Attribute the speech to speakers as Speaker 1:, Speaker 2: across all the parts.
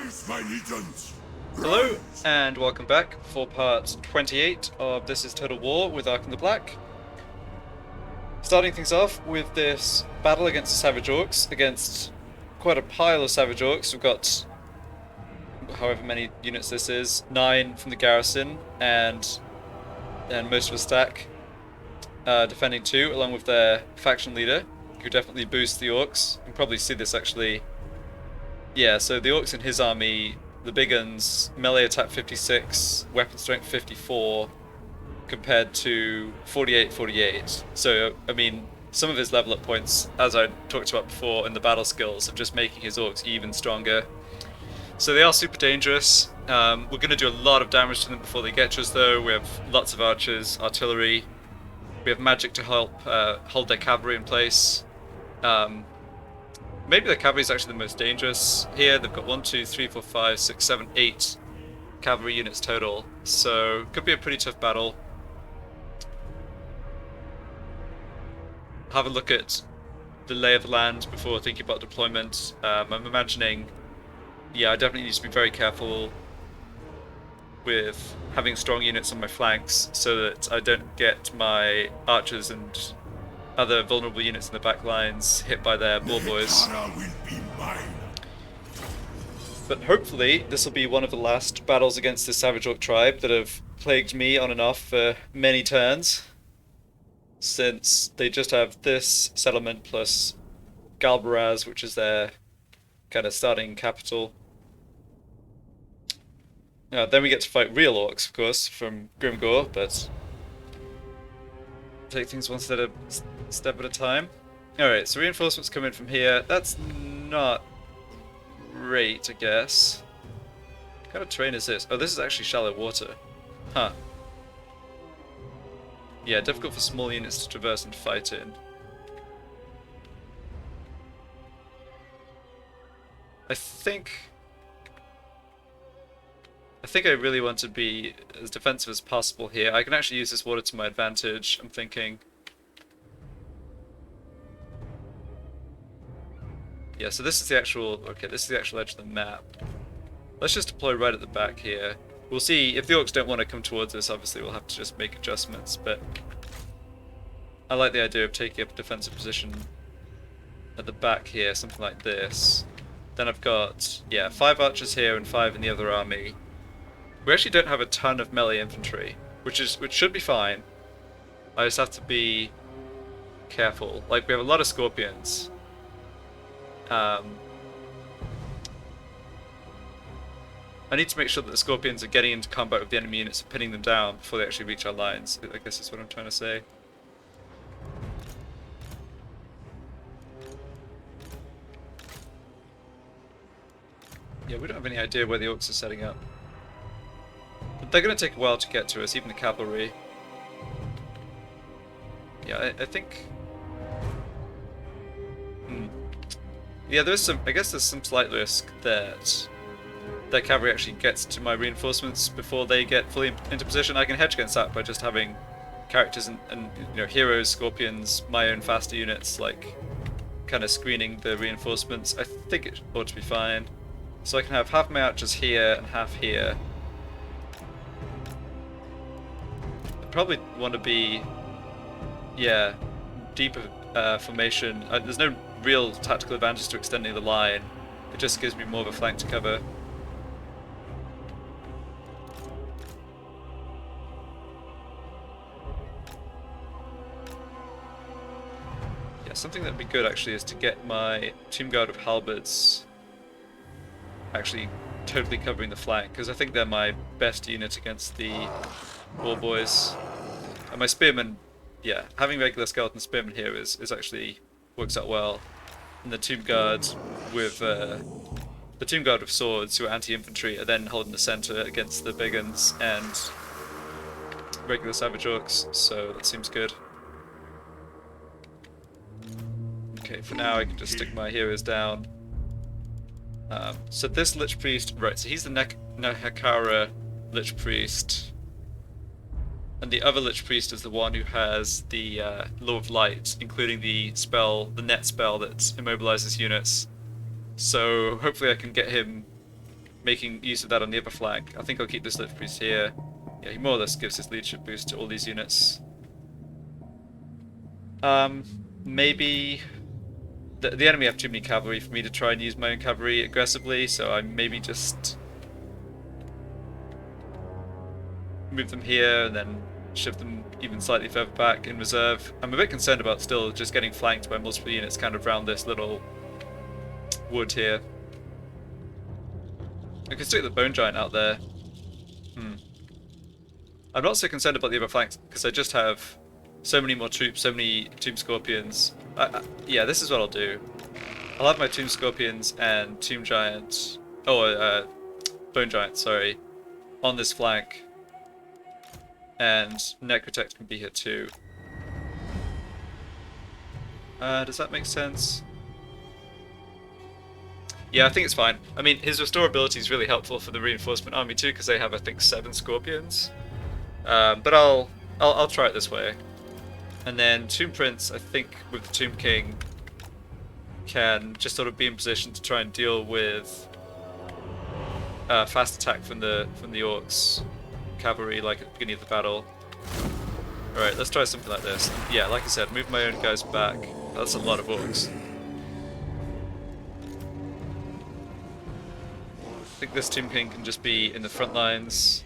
Speaker 1: my legions.
Speaker 2: Hello, and welcome back for part 28 of This is Total War with Arkhan the Black. Starting things off with this battle against the Savage Orcs, against quite a pile of Savage Orcs. We've got however many units this is, 9 from the garrison, and most of a stack defending 2, along with their faction leader, who definitely boosts the Orcs. You can probably see this actually. Yeah, so the Orcs in his army, the big guns, melee attack 56, weapon strength 54, compared to 48. So, I mean, some of his level up points, as I talked about before in the battle skills, of just making his Orcs even stronger. So they are super dangerous. We're going to do a lot of damage to them before they get to us, though. We have lots of archers, artillery. We have magic to help hold their cavalry in place. Maybe the cavalry is actually the most dangerous here. They've got 1, 2, 3, 4, 5, 6, 7, 8 cavalry units total. So could be a pretty tough battle. Have a look at the lay of the land before thinking about deployment. I'm imagining, yeah, I definitely need to be very careful with having strong units on my flanks so that I don't get my archers and other vulnerable units in the back lines hit by their bull boys. But hopefully this will be one of the last battles against the Savage Orc tribe that have plagued me on and off for many turns, since they just have this settlement plus Galbaraz, which is their kind of starting capital. Then we get to fight real orcs, of course, from Grimgore, but take things one step at a time. Alright, so reinforcements come in from here. That's not great, I guess. What kind of terrain is this? Oh, this is actually shallow water. Huh. Yeah, difficult for small units to traverse and fight in. I think I really want to be as defensive as possible here. I can actually use this water to my advantage, I'm thinking. Yeah, so this is the actual, okay, this is the actual edge of the map. Let's just deploy right at the back here. We'll see, if the orcs don't want to come towards us, obviously we'll have to just make adjustments, but I like the idea of taking up a defensive position at the back here, something like this. Then I've got, yeah, 5 archers here and 5 in the other army. We actually don't have a ton of melee infantry, which should be fine. I just have to be careful. Like, we have a lot of scorpions. I need to make sure that the scorpions are getting into combat with the enemy units and pinning them down before they actually reach our lines, I guess is what I'm trying to say. Yeah, we don't have any idea where the orcs are setting up. But they're going to take a while to get to us, even the cavalry. Yeah, I think... Yeah, there's some. I guess there's some slight risk that their cavalry actually gets to my reinforcements before they get fully into position. I can hedge against that by just having characters and you know, heroes, scorpions, my own faster units, like kind of screening the reinforcements. I think it ought to be fine. So I can have half my archers here and half here. I probably want to be, yeah, deeper formation. There's no real tactical advantage to extending the line. It just gives me more of a flank to cover. Yeah, something that'd be good actually is to get my Tomb Guard of Halberds actually totally covering the flank, because I think they're my best unit against the War Boys. And my Spearmen, yeah, having regular skeleton Spearmen here is actually works out well. And the Tomb Guard with swords, who are anti-infantry, are then holding the center against the big guns and regular Savage Orcs, so that seems good. Okay, for now I can just stick my heroes down. So this Lich Priest, right, so he's the Nehakara Lich Priest. And the other Lich Priest is the one who has the Law of Light, including the spell, the net spell that immobilizes units. So hopefully I can get him making use of that on the upper flank. I think I'll keep this Lich Priest here. Yeah, he more or less gives his leadership boost to all these units. Maybe... The enemy have too many cavalry for me to try and use my own cavalry aggressively, so I maybe just move them here and then shift them even slightly further back in reserve. I'm a bit concerned about still just getting flanked by multiple units kind of around this little wood here. I can stick the Bone Giant out there. I'm not so concerned about the other flanks because I just have so many more troops, so many Tomb Scorpions. Yeah, this is what I'll do. I'll have my Tomb Scorpions and Tomb Giant, Bone Giant, sorry, on this flank. And Necrotect can be here too. Does that make sense? Yeah, I think it's fine. I mean, his restore ability is really helpful for the reinforcement army too, because they have, I think, 7 Scorpions. But I'll try it this way. And then Tomb Prince, I think, with the Tomb King, can just sort of be in position to try and deal with fast attack from the Orcs cavalry, like at the beginning of the battle. All right, let's try something like this. Yeah, like I said, move my own guys back. That's a lot of Orcs. I think this Tomb King can just be in the front lines.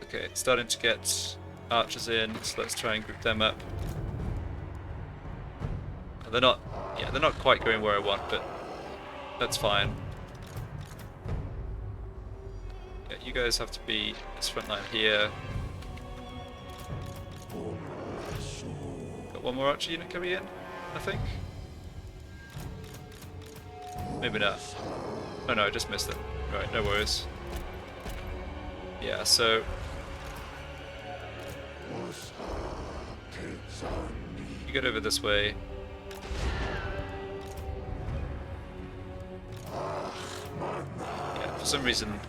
Speaker 2: Okay, it's starting to get archers in, so let's try and group them up. They're not quite going where I want, but that's fine. Yeah, you guys have to be this front line here. Got one more archer unit coming in, I think. Maybe not. Oh no, I just missed it. Right, no worries. Yeah, so you get over this way. Yeah, for some reason,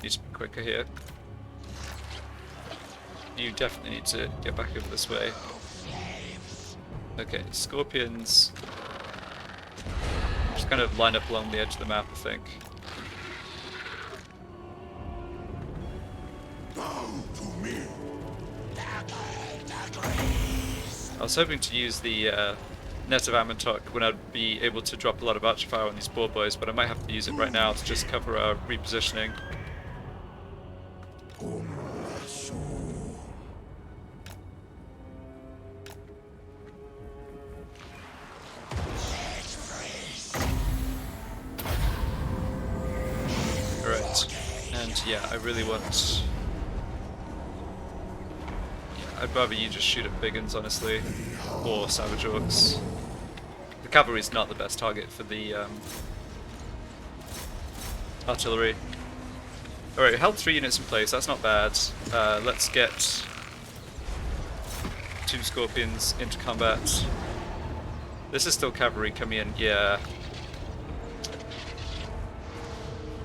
Speaker 2: need to be quicker here. You definitely need to get back over this way. Okay, Scorpions just kind of line up along the edge of the map, I think. I was hoping to use the Net of Amantok when I'd be able to drop a lot of archer fire on these boar boys, but I might have to use it right now to just cover our repositioning. Alright, and yeah, I really want... I'd rather you just shoot at Biggins, honestly, or Savage Orcs. The cavalry's not the best target for the artillery. Alright, we held 3 units in place, that's not bad. Let's get 2 Scorpions into combat. This is still cavalry coming in, yeah.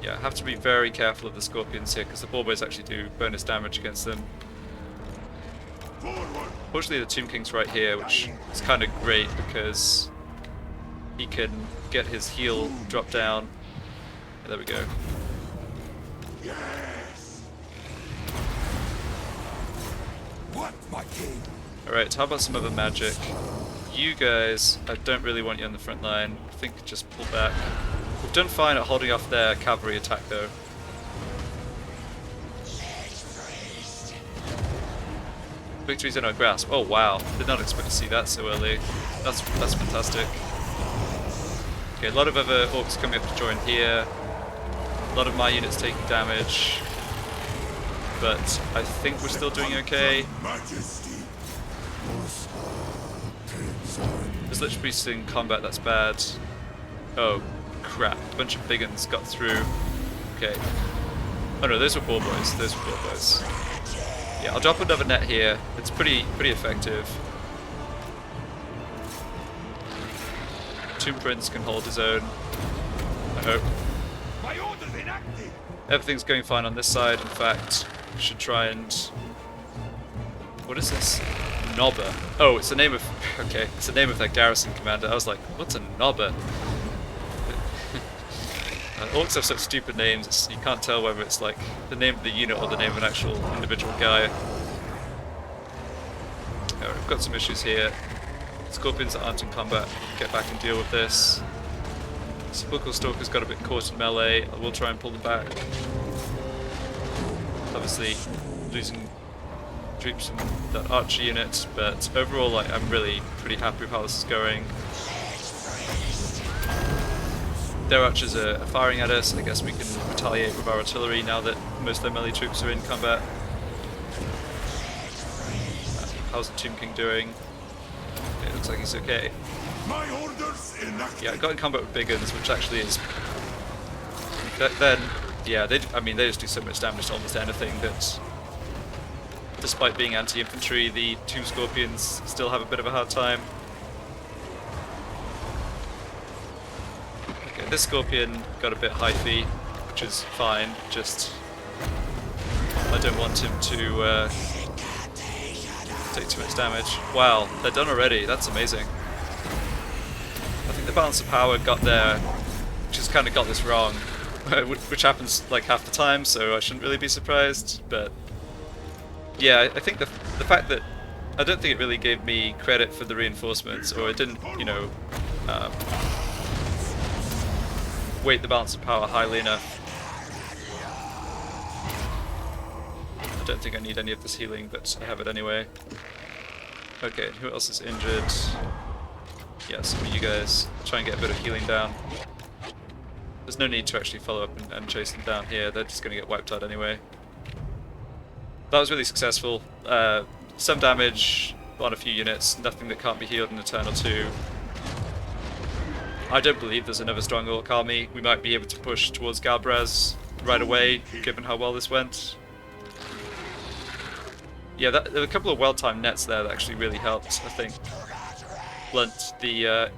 Speaker 2: Yeah, I have to be very careful of the Scorpions here, because the boar boys actually do bonus damage against them. Fortunately, the Tomb King's right here, which is kind of great because he can get his heal drop down. Yeah, there we go. Alright, how about some other magic? You guys, I don't really want you on the front line. I think just pull back. We've done fine at holding off their cavalry attack though. Victory's in our grasp. Oh wow, did not expect to see that so early. That's fantastic. Okay, a lot of other orcs coming up to join here. A lot of my units taking damage. But I think we're still doing okay. There's Lich Priests in combat, that's bad. Oh crap, a bunch of big uns got through. Okay. Oh no, those were boar boys, those were boar boys. Yeah, I'll drop another net here. It's pretty effective. Tomb Prince can hold his own, I hope. Everything's going fine on this side, in fact. Should try and... What is this? Nobber. Oh, it's the name of... Okay, it's the name of their garrison commander. I was like, what's a Nobber? Orcs have such stupid names, you can't tell whether it's like the name of the unit or the name of an actual individual guy. We've got some issues here. Scorpions that aren't in combat, get back and deal with this. Sepulchral Stalker's got a bit caught in melee, I will try and pull them back. Obviously losing troops in that archer unit, but overall like, I'm really pretty happy with how this is going. Their archers are firing at us, I guess we can retaliate with our artillery now that most of their melee troops are in combat. How's the Tomb King doing? It looks like he's okay. Yeah, I got in combat with big guns, which actually is... Then, yeah, they just do so much damage to almost anything that... Despite being anti-infantry, the Tomb Scorpions still have a bit of a hard time. Okay, this Scorpion got a bit hyphy, which is fine, just... I don't want him to take too much damage. Wow, they're done already, that's amazing. I think the balance of power got there, just kind of got this wrong, which happens like half the time, so I shouldn't really be surprised, but... Yeah, I think the fact that I don't think it really gave me credit for the reinforcements, or it didn't, you know, weight the balance of power highly enough. I don't think I need any of this healing, but I have it anyway. Okay, who else is injured? Yeah, some of you guys. Try and get a bit of healing down. There's no need to actually follow up and chase them down here, they're just going to get wiped out anyway. That was really successful. Some damage on a few units, nothing that can't be healed in a turn or two. I don't believe there's another strong orc army. We might be able to push towards Galbraz right away, given how well this went. Yeah, there were a couple of well-timed nets there that actually really helped, I think. Blunt the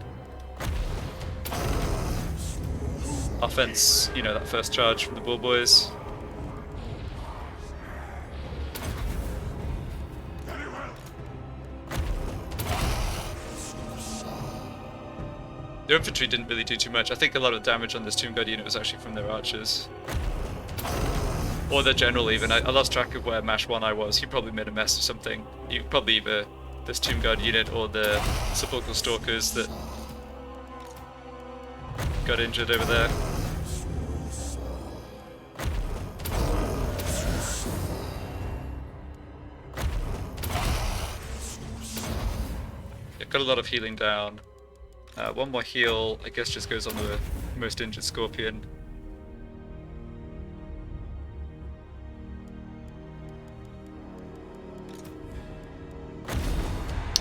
Speaker 2: offense, you know, that first charge from the Bull Boys. Their infantry didn't really do too much. I think a lot of the damage on this Tomb Guard unit was actually from their archers. Or their general even. I lost track of where Mash 1 I was. He probably made a mess of something. Probably either this Tomb Guard unit or the Sepulchral Stalkers that got injured over there. Yeah, got a lot of healing down. One more heal, I guess, just goes on the most injured Scorpion.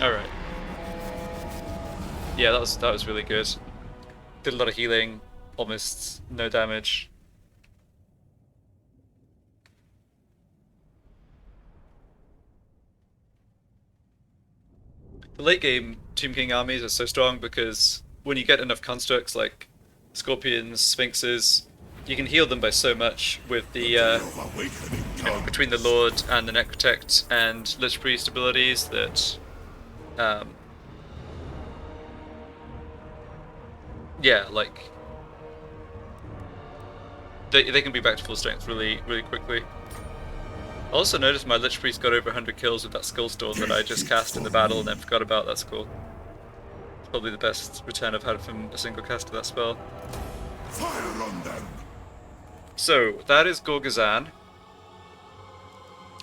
Speaker 2: Alright. Yeah, that was really good. Did a lot of healing, almost no damage. The late game Tomb King armies are so strong because when you get enough constructs like Scorpions, Sphinxes, you can heal them by so much with the, you know, between the Lord and the Necrotect and Lich Priest abilities that, yeah, like, they can be back to full strength really quickly. I also noticed my Lich Priest got over 100 kills with that Skullstorm that I just cast in the battle and then forgot about. That's cool. It's probably the best return I've had from a single cast of that spell.
Speaker 1: Fire on them.
Speaker 2: So, that is Gorgazan.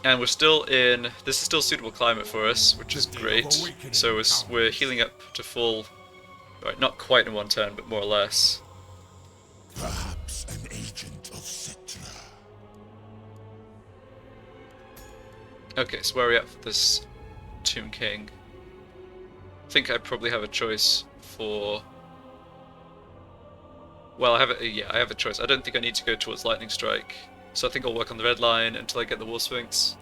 Speaker 2: And we're still in... This is still suitable climate for us, which is great. So we're healing up to full... Right, not quite in one turn, but more or less.
Speaker 1: Perhaps an agent of Citra.
Speaker 2: Okay, so where are we at for this Tomb King? I think I probably have a choice for... Well, I have a choice. I don't think I need to go towards Lightning Strike, so I think I'll work on the red line until I get the War Sphinx.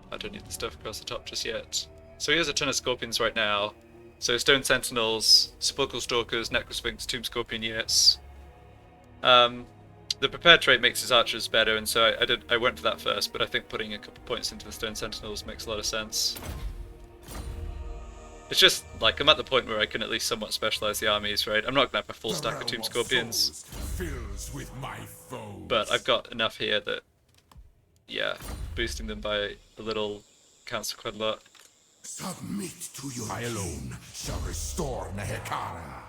Speaker 2: I don't need the stuff across the top just yet. So here's a ton of Scorpions right now. So Stone Sentinels, Sepulchral Stalkers, Necrosphinx, Tomb Scorpion units. The prepared trait makes his archers better, and so I went for that first, but I think putting a couple points into the Stone Sentinels makes a lot of sense. It's just, like, I'm at the point where I can at least somewhat specialize the armies, right? I'm not gonna have a full stack of Tomb Scorpions,
Speaker 1: fills with my foes.
Speaker 2: but I've got enough here that, yeah, boosting them by a little counts for quite a lot.
Speaker 1: Submit to your I alone shall restore Nehekara.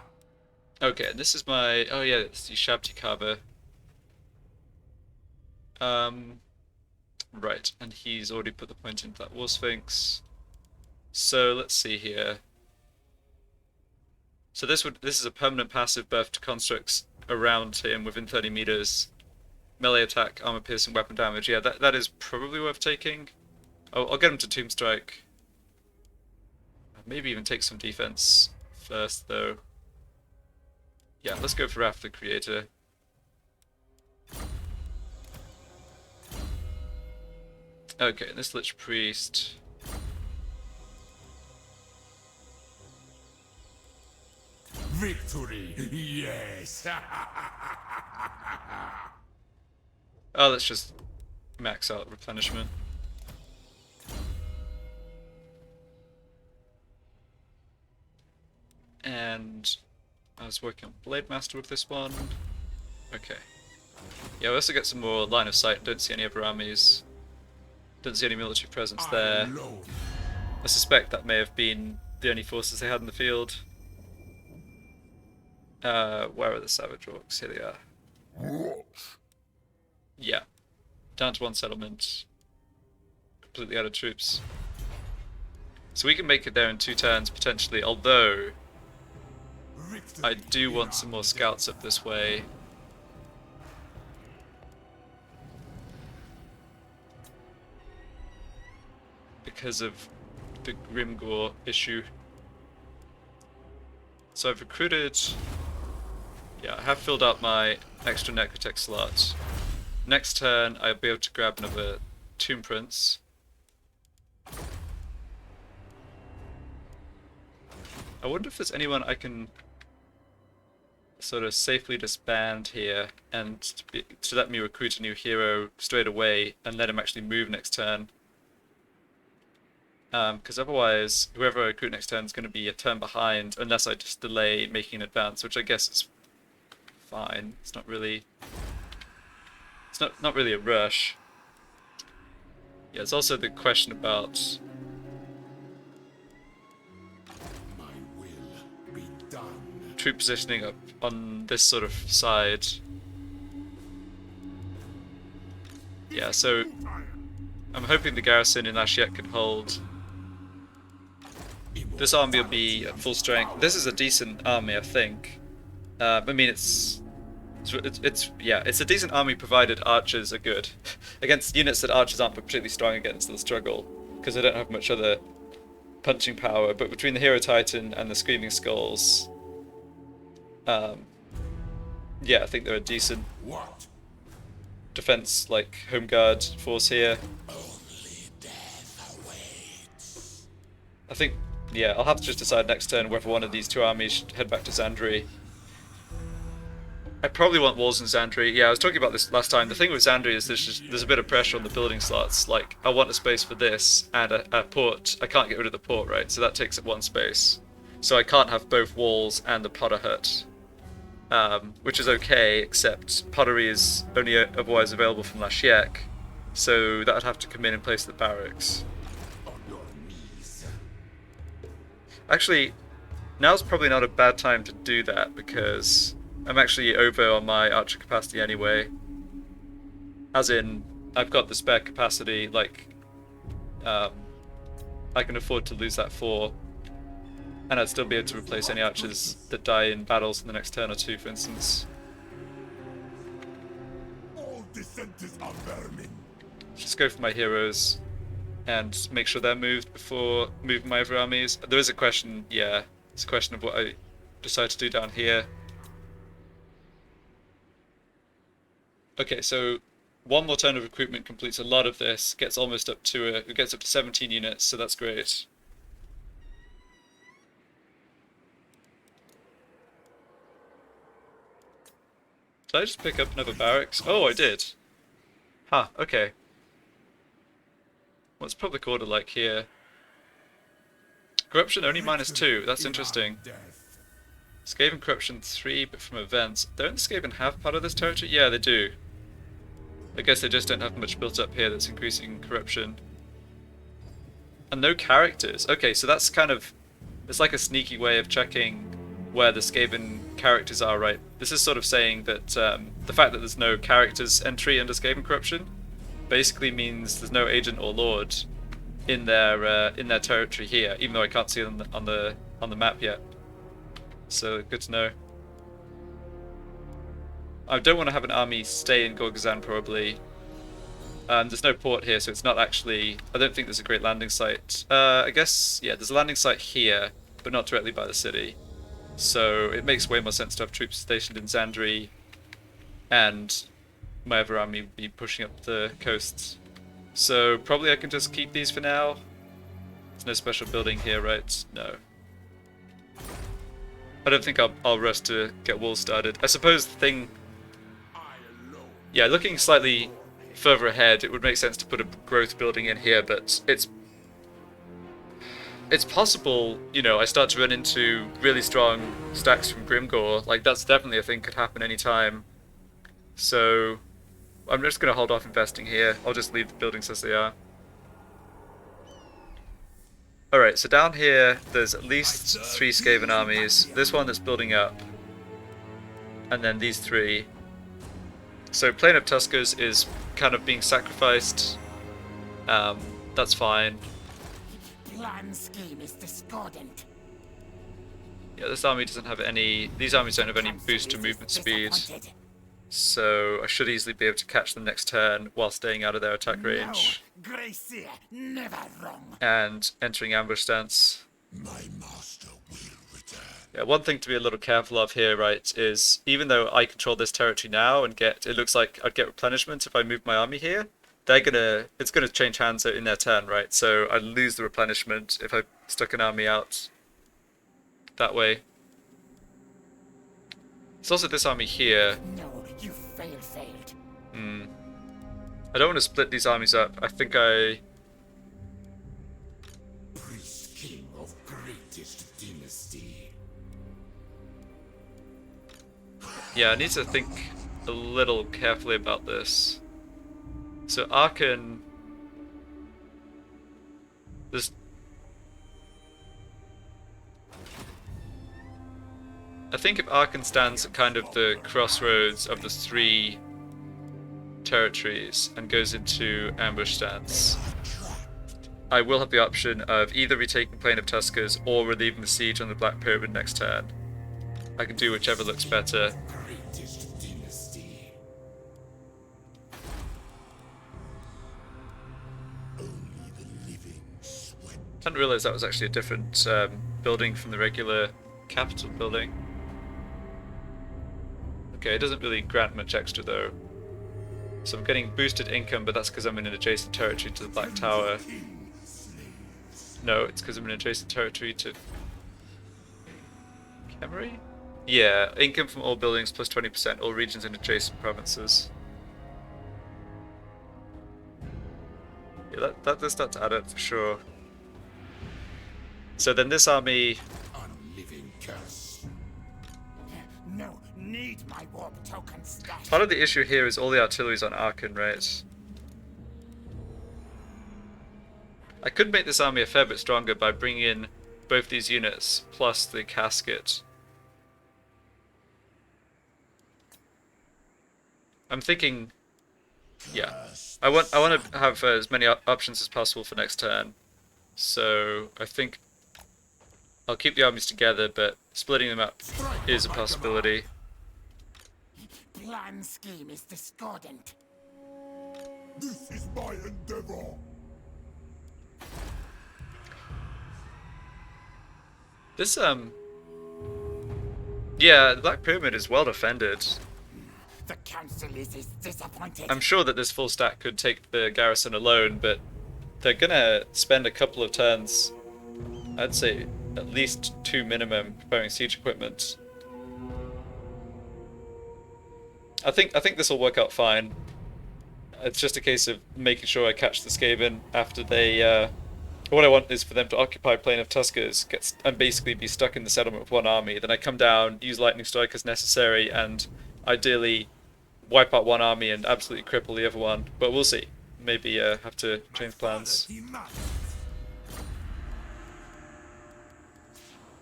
Speaker 2: Okay, and this is my... oh yeah, it's the Shabti Kaba. Right, and he's already put the point into that War Sphinx. So let's see here. So this is a permanent passive buff to constructs around him within 30 meters. Melee attack, armor piercing, weapon damage. Yeah, that is probably worth taking. I'll get him to Tomb Strike. Maybe even take some defense first, though. Yeah, let's go for Wrath of the Creator. Okay, this Lich Priest.
Speaker 1: Victory, yes.
Speaker 2: Oh, let's just max out replenishment. And I was working on Blade Master with this one. Okay. Yeah, we also get some more line of sight. Don't see any other armies. Don't see any military presence there. I suspect that may have been the only forces they had in the field. Where are the Savage Orcs? Here they are. Yeah. Down to one settlement. Completely out of troops. So we can make it there in 2 turns, potentially, although I do want some more scouts up this way. Because of the Grimgore issue. So I've recruited... yeah, I have filled out my extra Necrotech slot. Next turn I'll be able to grab another Tomb Prince. I wonder if there's anyone I can sort of safely disband here and to let me recruit a new hero straight away and let him actually move next turn. Because otherwise, whoever I recruit next turn is going to be a turn behind unless I just delay making an advance, which I guess is fine. It's not really... it's not really a rush. Yeah, there's also the question about...
Speaker 1: My will be done.
Speaker 2: Troop positioning up on this sort of side. Yeah, so I'm hoping the garrison in Ashiet can hold. This army will be at full strength. This is a decent army, I think. I mean, it's a decent army provided archers are good. Against units that archers aren't particularly strong against, they'll struggle because they don't have much other punching power. But between the Hero Titan and the Screaming Skulls, yeah, I think they're a decent defense, like home guard force here.
Speaker 1: Only death awaits.
Speaker 2: I think, yeah, I'll have to just decide next turn whether one of these 2 armies should head back to Zandri. I probably want walls in Zandri. Yeah, I was talking about this last time. The thing with Zandri is there's a bit of pressure on the building slots. Like, I want a space for this and a port. I can't get rid of the port, right? So that takes up 1 space. So I can't have both walls and the Potter Hut. Which is okay, except pottery is only otherwise available from Lashiek. So that would have to come in place of the barracks.
Speaker 1: On your knees.
Speaker 2: Actually, now's probably not a bad time to do that because I'm actually over on my archer capacity anyway. As in, I've got the spare capacity, like, I can afford to lose that 4. And I'd still be able to replace any archers that die in battles in the next turn or 2, for instance.
Speaker 1: All dissenters are vermin.
Speaker 2: Just go for my heroes and make sure they're moved before moving my other armies. There is a question, yeah, it's a question of what I decide to do down here. Okay, so 1 more turn of recruitment completes a lot of this, gets almost up to it gets up to 17 units, so that's great. Did I just pick up another barracks? Oh, I did. Huh, okay. What's public order like here? Corruption only -2. That's interesting.
Speaker 1: Death.
Speaker 2: Skaven corruption 3, but from events. Don't the Skaven have part of this territory? Yeah, they do. I guess they just don't have much built up here that's increasing corruption. And no characters. Okay, so that's kind of... It's like a sneaky way of checking where the Skaven characters are, right? This is sort of saying that the fact that there's no characters entry under Skaven corruption basically means there's no agent or lord in their territory here, even though I can't see them on the map yet. So good to know. I don't want to have an army stay in Gorgazan probably. There's no port here, so it's not actually... I don't think there's a great landing site. I guess, yeah, there's a landing site here, but not directly by the city. So it makes way more sense to have troops stationed in Zandri, and my other army be pushing up the coasts. So probably I can just keep these for now. There's no special building here, right? No. I don't think I'll rush to get walls started. I suppose the thing... Yeah, looking slightly further ahead, it would make sense to put a growth building in here, but it's possible, you know, I start to run into really strong stacks from Grimgore. Like, that's definitely a thing could happen anytime. So I'm just going to hold off investing here. I'll just leave the buildings as they are. Alright, so down here there's at least 3 Skaven armies. This one that's building up. And then these 3. So Plain of Tuskers is kind of being sacrificed. That's fine.
Speaker 3: Plan scheme is discordant.
Speaker 2: Yeah, this army doesn't have any... These armies don't have any boost to movement speed. So I should easily be able to catch them next turn while staying out of their attack range.
Speaker 3: No, Gracie, never wrong.
Speaker 2: And entering ambush stance.
Speaker 1: My master will return.
Speaker 2: Yeah, one thing to be a little careful of here, right, is even though I control this territory now and get... It looks like I'd get replenishment if I move my army here. It's gonna change hands in their turn, right? So I lose the replenishment if I stuck an army out that way. There's also this army here.
Speaker 3: No, you failed.
Speaker 2: I don't want to split these armies up. I think
Speaker 1: Priest king of greatest dynasty.
Speaker 2: Yeah, I need to think a little carefully about this. So Arkhan... I think if Arkhan stands at kind of the crossroads of the 3 territories and goes into ambush stance, I will have the option of either retaking Plain of Tuskers or relieving the siege on the Black Pyramid next turn. I can do whichever looks better.
Speaker 1: Greatest dynasty. Only the living sweat.
Speaker 2: I didn't realise that was actually a different building from the regular capital building. Okay, it doesn't really grant much extra though. So I'm getting boosted income, but that's because I'm in an adjacent territory to the Black Tower. No, it's because I'm in an adjacent territory to... Kemery? Yeah, income from all buildings plus 20%, all regions and adjacent provinces. Yeah, that does start to add up for sure. So then this army...
Speaker 1: Unliving curse.
Speaker 3: No, need my warp token stash.
Speaker 2: Part of the issue here is all the artillery's on Arkhan, right? I could make this army a fair bit stronger by bringing in both these units plus the casket. I'm thinking, yeah, I want to have as many options as possible for next turn. So I think I'll keep the armies together, but splitting them up is a possibility.
Speaker 3: Plan scheme is discordant.
Speaker 1: This is my endeavor.
Speaker 2: This yeah, the Black Pyramid is well defended.
Speaker 3: The council is disappointed.
Speaker 2: I'm sure that this full stack could take the garrison alone, but they're gonna spend a couple of turns, I'd say at least 2 minimum, preparing siege equipment. I think this will work out fine. It's just a case of making sure I catch the Skaven after they What I want is for them to occupy Plain of Tuskers, and basically be stuck in the settlement with one army. Then I come down, use Lightning Strike as necessary, and ideally wipe out one army and absolutely cripple the other one. But we'll see. Maybe have to change plans.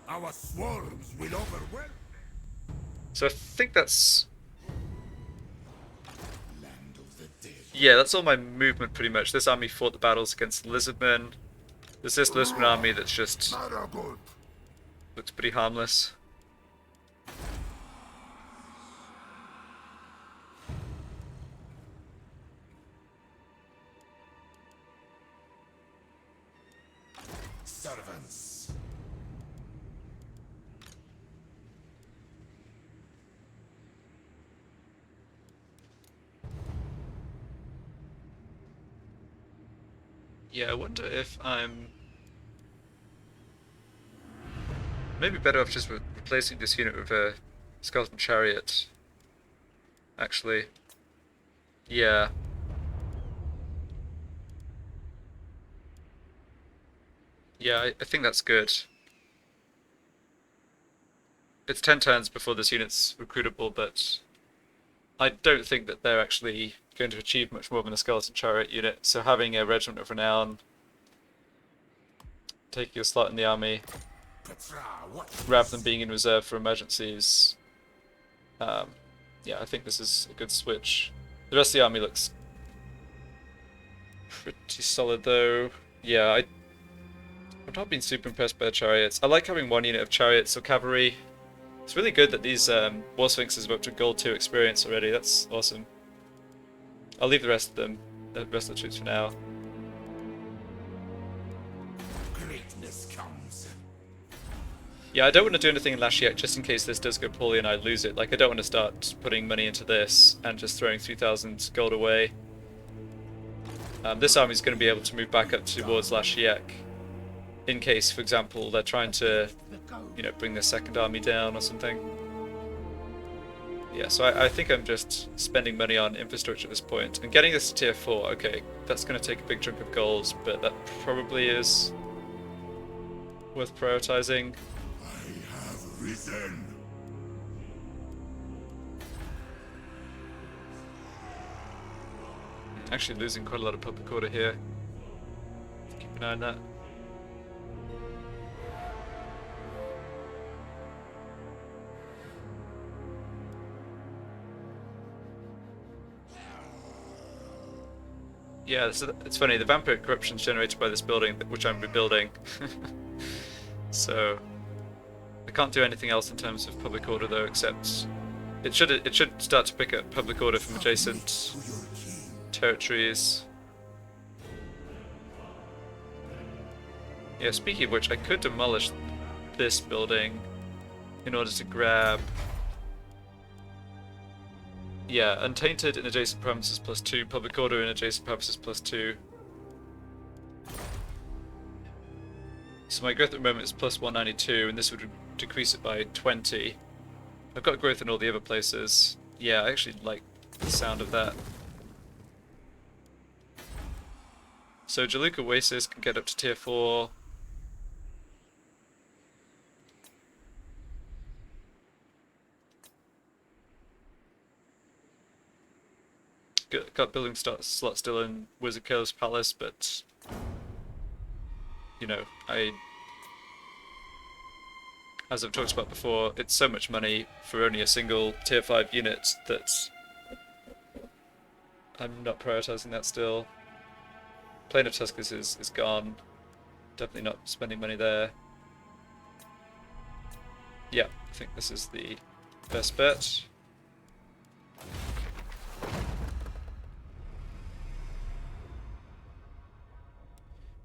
Speaker 1: Our swarms will overwhelm.
Speaker 2: So I think that's...
Speaker 1: Land of the dead.
Speaker 2: yeah, that's all my movement pretty much. This army fought the battles against the Lizardmen. There's this Lizardman army that's just
Speaker 1: Maragold.
Speaker 2: looks pretty harmless.
Speaker 1: Servants.
Speaker 2: Yeah, I wonder if I'm maybe better off just replacing this unit with a skeleton chariot. Actually, yeah. Yeah, I think that's good. It's 10 turns before this unit's recruitable, but I don't think that they're actually going to achieve much more than a skeleton chariot unit, so having a regiment of renown, taking a slot in the army, rather than being in reserve for emergencies, yeah, I think this is a good switch. The rest of the army looks pretty solid though. Yeah, I've not been super impressed by the chariots. I like having one unit of chariots or cavalry. It's really good that these War Sphinxes have up to Gold 2 experience already. That's awesome. I'll leave the rest of them, the rest of the troops for now.
Speaker 1: Greatness comes.
Speaker 2: Yeah, I don't want to do anything in Lash yet, just in case this does go poorly and I lose it. Like, I don't want to start putting money into this and just throwing 3,000 gold away. This army's going to be able to move back up towards Lashiek, in case, for example, they're trying to, you know, bring their second army down or something. Yeah, so I think I'm just spending money on infrastructure at this point. And getting this to tier 4, okay, that's going to take a big chunk of gold, but that probably is worth prioritizing.
Speaker 1: I have risen.
Speaker 2: Actually losing quite a lot of public order here. Keep an eye on that. Yeah, so it's funny, the vampire corruption is generated by this building, which I'm rebuilding. So, I can't do anything else in terms of public order though, except it should start to pick up public order from adjacent territories. Yeah, speaking of which, I could demolish this building in order to grab... yeah, Untainted in adjacent provinces +2, public order in adjacent provinces +2. So my growth at the moment is +192, and this would decrease it by 20. I've got growth in all the other places. Yeah, I actually like the sound of that. So Jaluk Oasis can get up to tier 4. Got building slot still in Wizard Killer's Palace, but you know, as I've talked about before, it's so much money for only a single tier 5 unit that I'm not prioritizing that still. Plain of Tuskers is gone. Definitely not spending money there. Yeah, I think this is the best bet.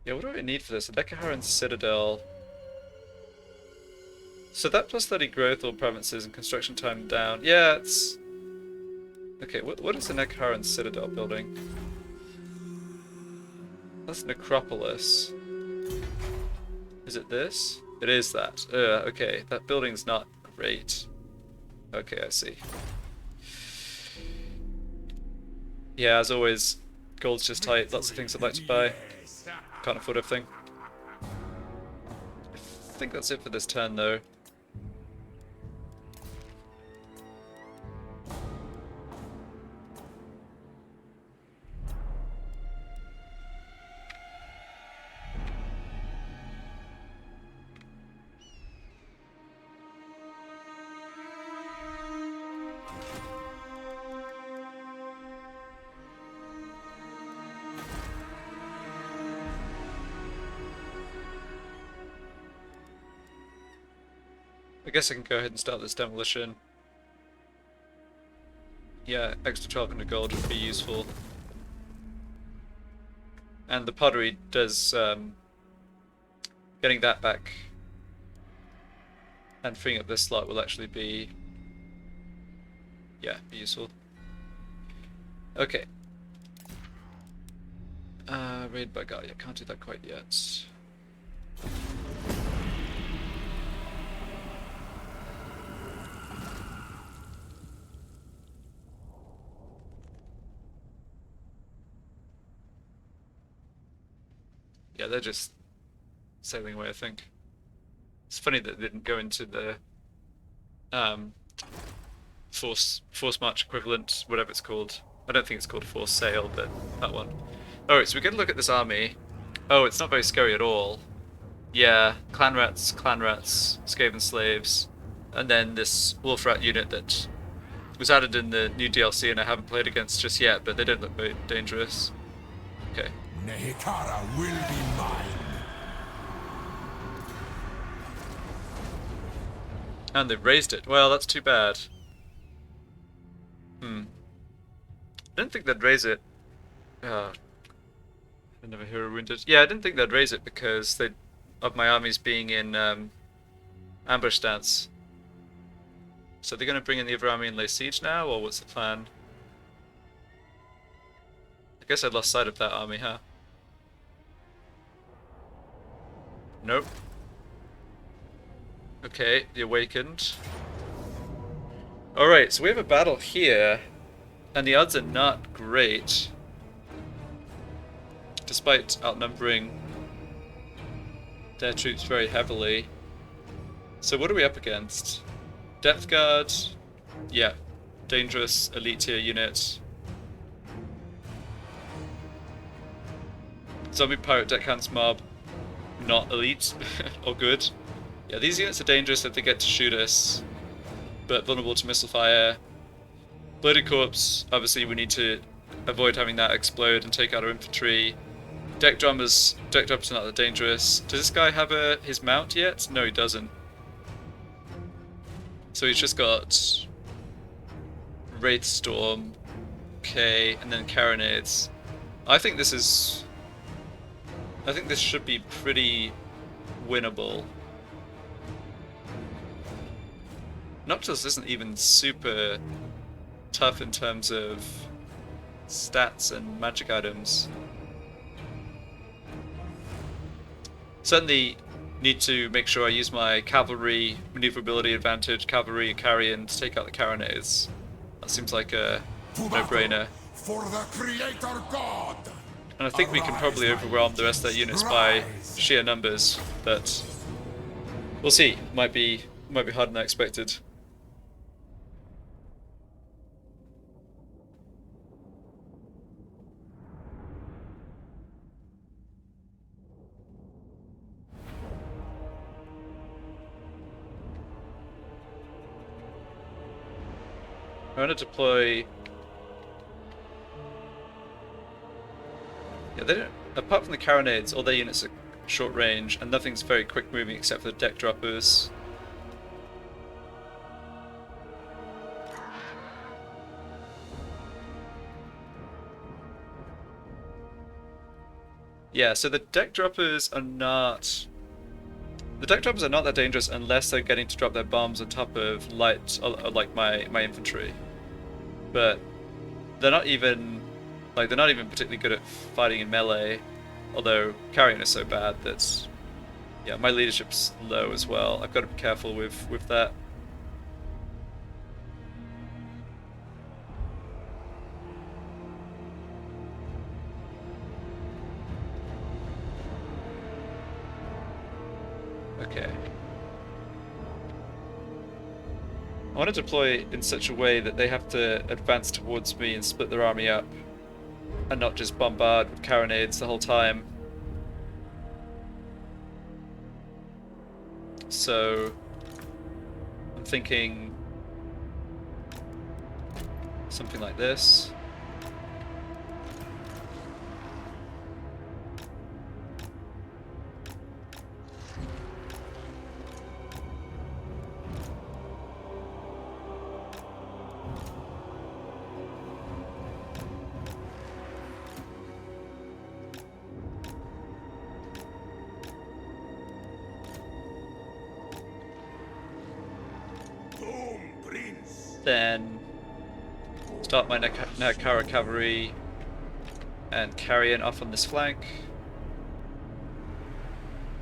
Speaker 2: Yeah, what do I need for this? A Dekaharan Citadel. So that +30 growth all provinces and construction time down. Yeah, it's... okay, what is the Nekharan Citadel building? That's Necropolis. Is it this? It is that. Okay, that building's not great. Okay, I see. Yeah, as always, gold's just tight. Lots of things I'd like to buy. Can't afford everything. think that's it for this turn, though. I guess I can go ahead and start this demolition. Yeah, extra 1200 gold would be useful. And the pottery does, getting that back and freeing up this slot will actually be, yeah, be useful. Okay. Raid by guy, I can't do that quite yet. Yeah, they're just sailing away, I think. It's funny that they didn't go into the force march equivalent, whatever it's called. I don't think it's called force sail, but that one. Alright, so we get a look at this army. Oh, it's not very scary at all. Yeah, clan rats, Skaven slaves, and then this wolf rat unit that was added in the new DLC and I haven't played against just yet, but they don't look very dangerous. Okay.
Speaker 1: Nehekara will be mine.
Speaker 2: And they've raised it. Well, that's too bad. I didn't think they'd raise it. Another hero wounded. Yeah, I didn't think they'd raise it because of my armies being in ambush stance. So they're going to bring in the other army and lay siege now, or what's the plan? I guess I lost sight of that army, huh? Nope. Okay, the Awakened. Alright, so we have a battle here, and the odds are not great. Despite outnumbering their troops very heavily. So what are we up against? Depth Guard, yeah, dangerous elite tier unit. Zombie Pirate Deckhands Mob, not elite or good. Yeah, these units are dangerous if they get to shoot us, but vulnerable to missile fire. Bloated Corpse, obviously we need to avoid having that explode and take out our infantry. Deck droppers are not that dangerous. Does this guy have his mount yet? No, he doesn't. So he's just got Wraith Storm, okay, and then Carronades. I think this should be pretty winnable. Noctis isn't even super tough in terms of stats and magic items. Certainly need to make sure I use my cavalry maneuverability advantage, cavalry carrion to take out the Carronades. That seems like a no-brainer.
Speaker 1: For the Creator God.
Speaker 2: And I think we can probably overwhelm the rest of their units by sheer numbers, but we'll see. Might be harder than I expected. I'm going to deploy. Yeah, they don't. Apart from the Carronades, all their units are short range, and nothing's very quick moving except for the deck droppers. Yeah, so the deck droppers are not. The deck droppers are not that dangerous unless they're getting to drop their bombs on top of light, like my infantry. But they're not even particularly good at fighting in melee. Although carrying is so bad that, yeah, my leadership's low as well. I've got to be careful with that. Okay. I want to deploy in such a way that they have to advance towards me and split their army up, and not just bombard with carronades the whole time. So I'm thinking something like this. Then start my Nakara cavalry and carry in off on this flank.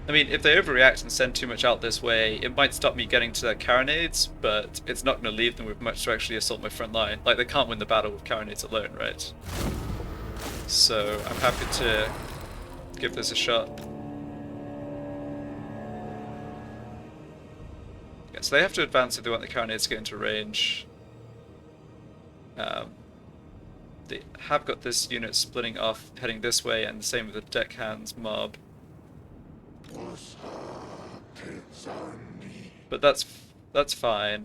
Speaker 2: I mean, if they overreact and send too much out this way, it might stop me getting to their carronades, but it's not going to leave them with much to actually assault my front line. Like, they can't win the battle with carronades alone, right? So I'm happy to give this a shot. Yeah, so they have to advance if they want the carronades to get into range. They have got this unit splitting off, heading this way, and the same with the deckhands mob. But that's fine.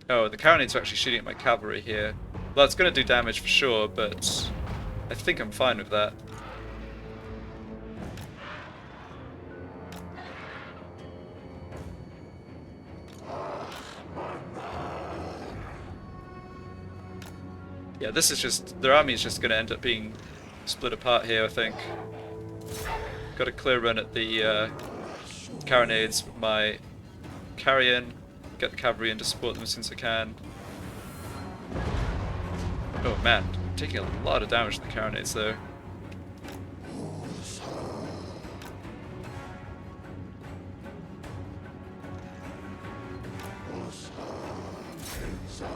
Speaker 2: Oh, the carronades are actually shooting at my cavalry here. Well, it's going to do damage for sure, but I think I'm fine with that. Yeah, this is just... their army is just going to end up being split apart here, I think. Got a clear run at the carronades with my carrion. Get the cavalry in to support them as soon as I can. Oh man, I'm taking a lot of damage to the carronades though.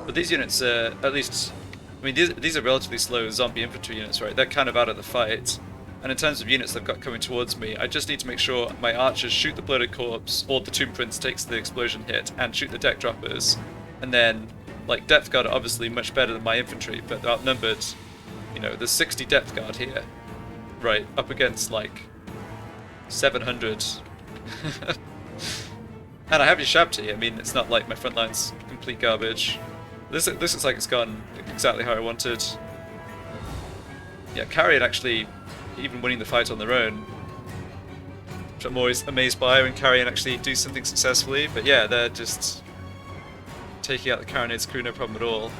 Speaker 2: But these units are at least... I mean, these are relatively slow zombie infantry units, right? They're kind of out of the fight. And in terms of units they've got coming towards me, I just need to make sure my archers shoot the bloated corpse, or the Tomb Prince takes the explosion hit, and shoot the deck droppers. And then, like, Depth Guard are obviously much better than my infantry, but they're outnumbered. You know, there's 60 Depth Guard here, right? Up against, like, 700. And I have your Shabti. I mean, it's not like my front line's complete garbage. This looks like it's gone exactly how I wanted. Yeah, Carrion actually even winning the fight on their own, which I'm always amazed by when Carrion actually do something successfully. But yeah, they're just taking out the Carronades crew, no problem at all.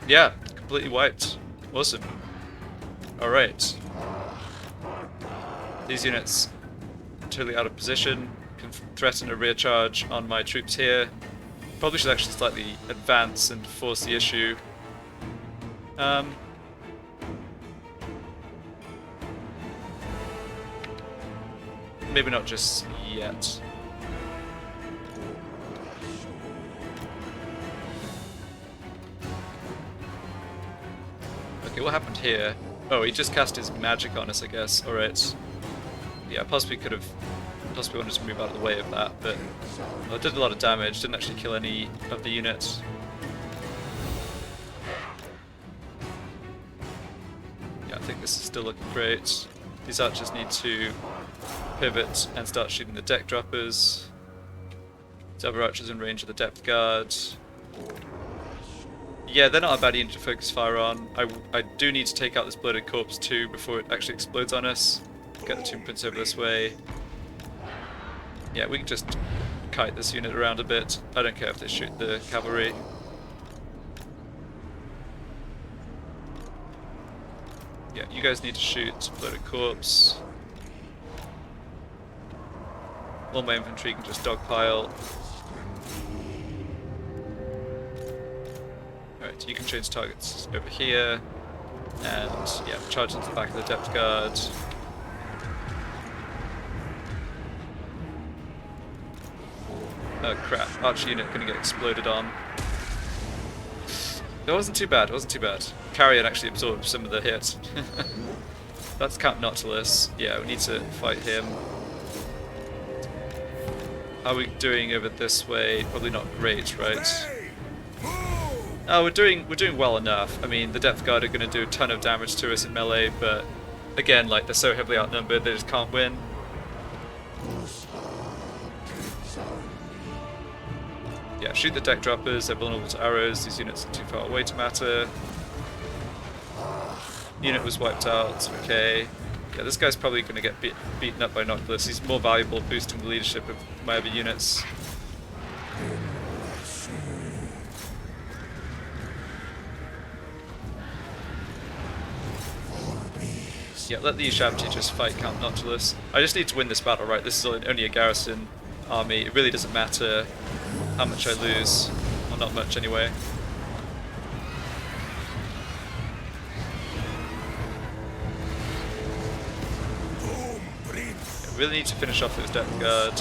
Speaker 2: Yeah, completely wiped. Awesome. Alright. These units totally out of position, can threaten a rear charge on my troops here. Probably should actually slightly advance and force the issue. Maybe not just yet. Okay, what happened here? Oh, he just cast his magic on us, I guess. Alright. Yeah, possibly wanted to move out of the way of that, but well, it did a lot of damage, didn't actually kill any of the units. Yeah, I think this is still looking great. These archers need to pivot and start shooting the deck droppers. These other archers in range of the depth guard. Yeah, they're not a bad unit to focus fire on. I do need to take out this bloated corpse too before it actually explodes on us. Get the Tomb Prince over this way. Yeah, we can just kite this unit around a bit. I don't care if they shoot the cavalry. Yeah, you guys need to shoot bloated corpse. All my infantry can just dogpile. Alright, you can change targets over here. And yeah, charge into the back of the depth guard. Oh crap, archer unit gonna get exploded on. It wasn't too bad, it wasn't too bad. Carrion actually absorbed some of the hit. That's Count Nautilus. Yeah, we need to fight him. How are we doing over this way? Probably not great, right? Oh, we're doing well enough. I mean, the Depth Guard are going to do a ton of damage to us in melee, but again, like, they're so heavily outnumbered, they just can't win. Yeah, shoot the deck droppers, they're vulnerable to arrows, these units are too far away to matter. Unit was wiped out, okay. Yeah, this guy's probably going to get beaten up by Nautilus. He's more valuable boosting the leadership of my other units. Yeah, let the Shabti just fight Count Nautilus. I just need to win this battle, right? This is only a garrison army. It really doesn't matter how much I lose. Well, not much anyway. Yeah, really need to finish off those Depth Guard.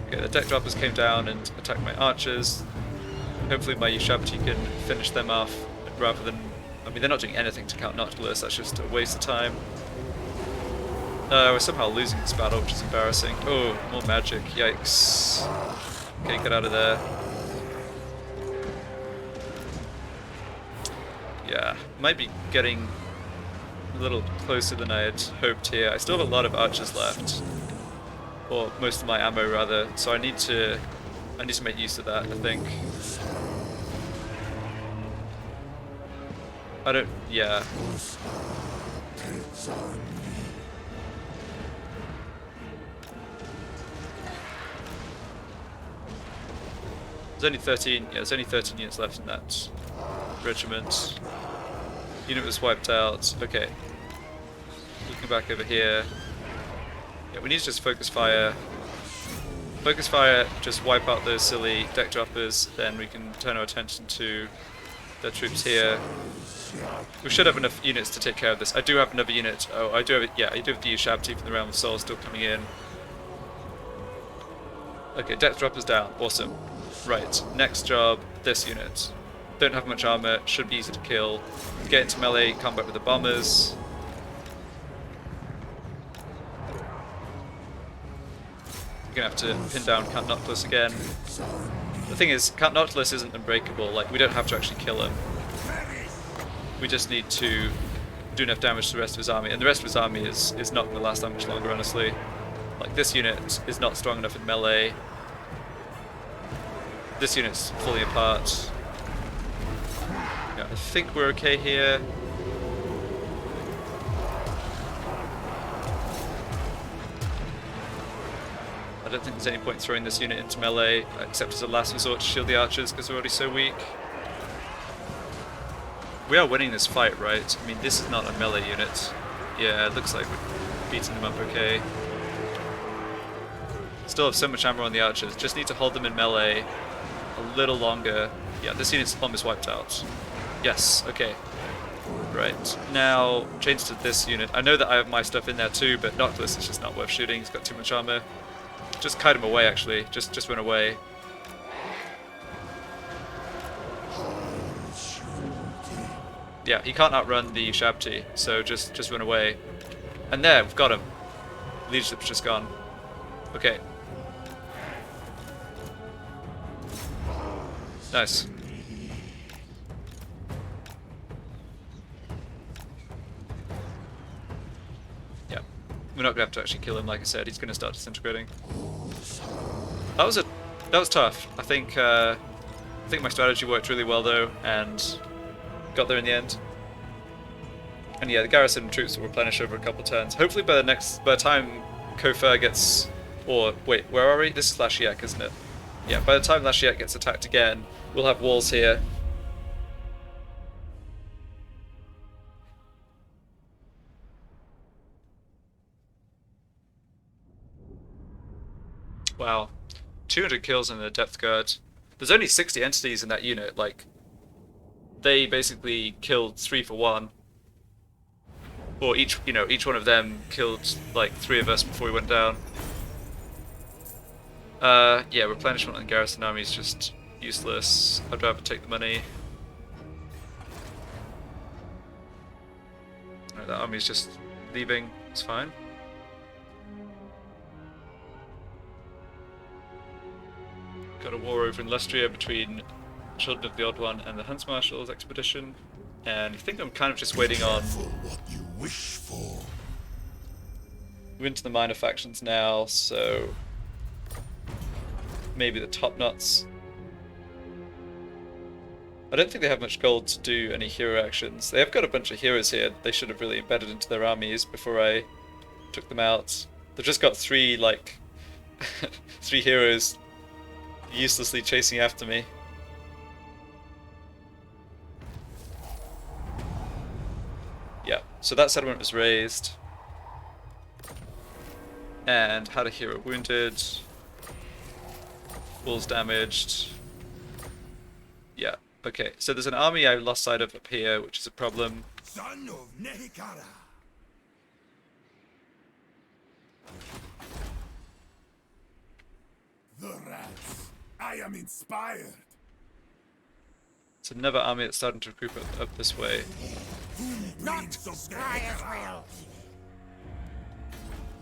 Speaker 2: Okay, the deck droppers came down and attacked my archers. Hopefully my Shabti can finish them off rather than... I mean, they're not doing anything to Count Nautilus, that's just a waste of time. We're somehow losing this battle, which is embarrassing. Oh, more magic, yikes. Okay, get out of there. Yeah, might be getting a little closer than I had hoped here. I still have a lot of archers left. Or most of my ammo rather, so I need to make use of that, I think. I don't, yeah. There's only 13 units left in that regiment. Unit was wiped out, okay. Looking back over here. Yeah, we need to just focus fire. Focus fire, just wipe out those silly deck droppers, then we can turn our attention to their troops here. We should have enough units to take care of this. I do have another unit. Oh, I do have it. Yeah, I do have the Shabti from the Realm of Souls still coming in. Okay, deck droppers down. Awesome. Right, next job, this unit. Don't have much armor, should be easy to kill. Get into melee combat with the bombers. We're gonna have to pin down Count Nautilus again. The thing is, Count Nautilus isn't unbreakable, like, we don't have to actually kill him. We just need to do enough damage to the rest of his army, and the rest of his army is not going to last that much longer, honestly. Like, this unit is not strong enough in melee. This unit's falling apart. Yeah, I think we're okay here. I don't think there's any point throwing this unit into melee, except as a last resort to shield the archers, because they're already so weak. We are winning this fight, right? I mean, this is not a melee unit. Yeah, it looks like we're beating them up okay. Still have so much ammo on the archers, just need to hold them in melee a little longer. Yeah, this unit's almost wiped out. Yes, okay. Right, now change to this unit. I know that I have my stuff in there too, but Nautilus is just not worth shooting, he's got too much armor. Just kite him away, actually. Just run away. Yeah, he can't outrun the Shabti, so just run away. And there, we've got him. Leadership's just gone. Okay. Nice. Yeah. We're not gonna have to actually kill him, like I said, he's gonna start disintegrating. That was tough. I think my strategy worked really well though, and got there in the end. And yeah, the garrison troops will replenish over a couple turns. Hopefully by the time Kofur gets... Or, wait, where are we? This is Lashiek, isn't it? Yeah, by the time Lashiek gets attacked again, we'll have walls here. Wow. 200 kills in the Depth Guard. There's only 60 entities in that unit, like... They basically killed 3 for 1. Or each one of them killed like 3 of us before we went down. Yeah, replenishment on garrison army is just useless. I'd rather take the money. Right, that army's just leaving. It's fine. Got a war over in Lustria between Children of the Odd One and the Hunts Marshal's expedition, and I think I'm kind of just waiting on.
Speaker 1: What you wish for.
Speaker 2: We're into the minor factions now, so maybe the top knots. I don't think they have much gold to do any hero actions. They have got a bunch of heroes here they should have really embedded into their armies before I took them out. They've just got three, like, three heroes uselessly chasing after me. Yeah, so that settlement was raised. And had a hero wounded. Walls damaged. Yeah, okay. So there's an army I lost sight of up here, which is a problem.
Speaker 3: Son of Nehikara. The rats. I am inspired.
Speaker 2: It's another army that's starting to recruit up this way.
Speaker 3: Not sky as well.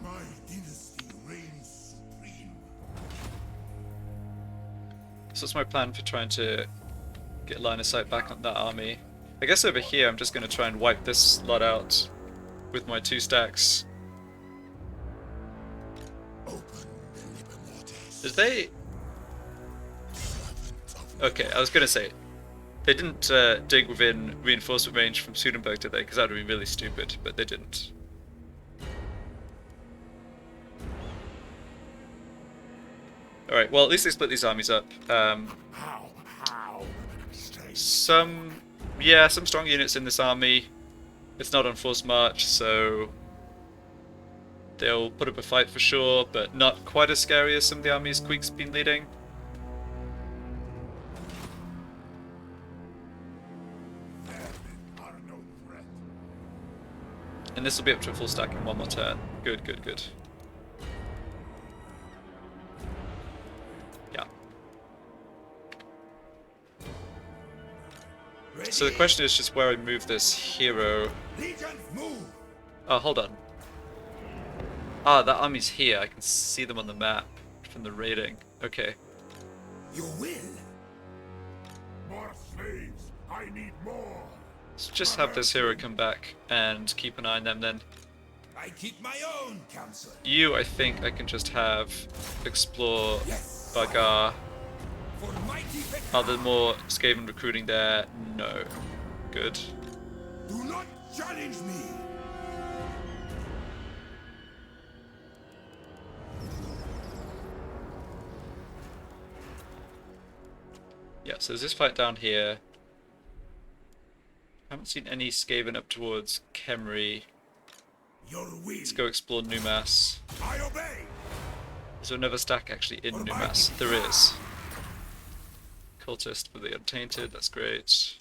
Speaker 1: My dynasty reigns supreme.
Speaker 2: So what's my plan for trying to get line of sight back on that army? I guess over here I'm just going to try and wipe this lot out with my 2 stacks.
Speaker 1: Open the liber mortis.
Speaker 2: Did they... Okay, I was going to say, they didn't dig within reinforcement range from Sudenburg, did they? Because that would be really stupid, but they didn't. Alright, well at least they split these armies up.
Speaker 3: How?
Speaker 2: Some strong units in this army. It's not on forced march, so they'll put up a fight for sure, but not quite as scary as some of the armies Queek's been leading. And this will be up to a full stack in 1 more turn. Good, good, good. Yeah. So the question is just where I move this hero.
Speaker 3: Legion, move.
Speaker 2: Oh, hold on. Ah, that army's here. I can see them on the map from the rating. Okay.
Speaker 3: Your will.
Speaker 1: More slaves. I need more.
Speaker 2: Let's just have this hero come back and keep an eye on them then.
Speaker 3: I keep my own counsel.
Speaker 2: You, I think I can just have explore Bagar.
Speaker 3: For mighty
Speaker 2: Are there more Skaven recruiting there? No. Good.
Speaker 3: do not challenge me.
Speaker 2: Yeah, so there's this fight down here. I haven't seen any Skaven up towards Khemri.
Speaker 3: Your will.
Speaker 2: Let's go explore Numas.
Speaker 3: I obey.
Speaker 2: Is there another stack actually in Numas? There is. Cultist with the Untainted, that's great.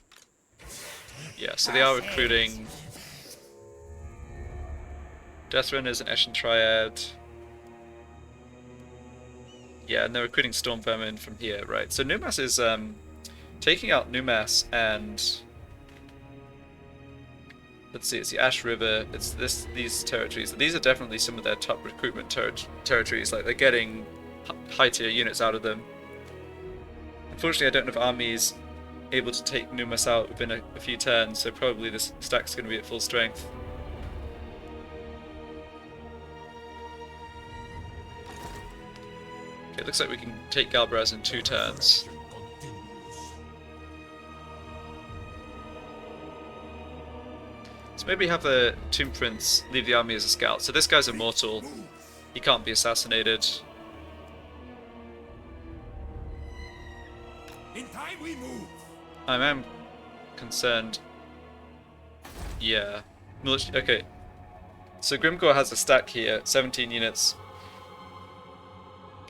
Speaker 2: Yeah, so they are recruiting Death Runners and Eshin Triad. Yeah, and they're recruiting Storm Vermin from here, right? So Numas is taking out Numas and let's see, it's the Ash River, it's these territories. These are definitely some of their top recruitment territories, like they're getting high tier units out of them. Unfortunately, I don't know if Army's able to take Numas out within a few turns, so probably this stack's going to be at full strength. Okay, it looks like we can take Galbraz in 2 turns. So maybe have the Tomb Prince leave the army as a scout. So this guy's immortal. He can't be assassinated.
Speaker 3: In time we move.
Speaker 2: I am concerned. Yeah. Okay. So Grimgor has a stack here, 17 units.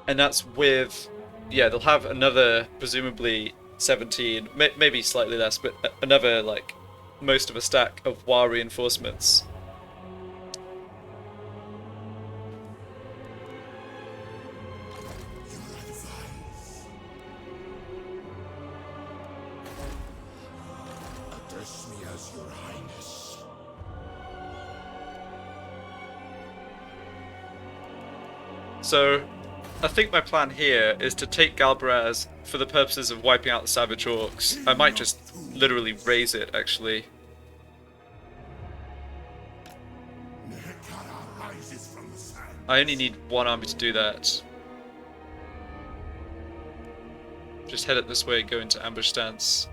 Speaker 2: And that's with... Yeah, they'll have another, presumably 17, maybe slightly less, but another, like, most of a stack of War reinforcements. So, I think my plan here is to take Galbraz for the purposes of wiping out the Savage Orcs. I might just literally raise it, actually. I only need one army to do that. Just head it this way, go into ambush stance.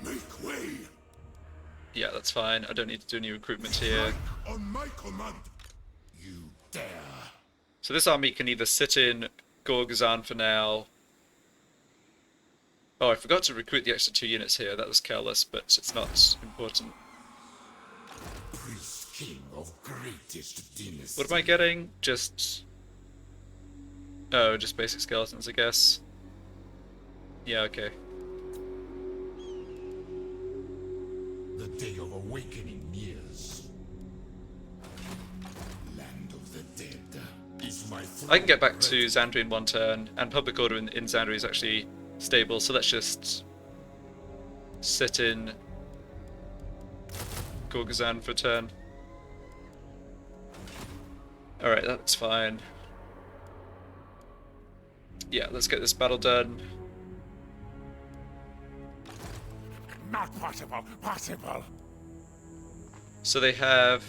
Speaker 1: Make way.
Speaker 2: Yeah, that's fine. I don't need to do any recruitment here.
Speaker 1: On my command. You dare.
Speaker 2: So this army can either sit in Gorgazan for now. Oh, I forgot to recruit the extra 2 units here. That was careless, but it's not important.
Speaker 1: Priest king of greatest dynasty.
Speaker 2: What am I getting? Just... Oh, just basic skeletons, I guess. Yeah, okay.
Speaker 1: The day of awakening nears. Land of the dead is my
Speaker 2: I can get back to Xandri in 1 turn, and public order in Xandri is actually stable, so let's just sit in Gorgazan for a turn. Alright, that's fine. Yeah, let's get this battle done.
Speaker 3: Not possible. Possible.
Speaker 2: So they have...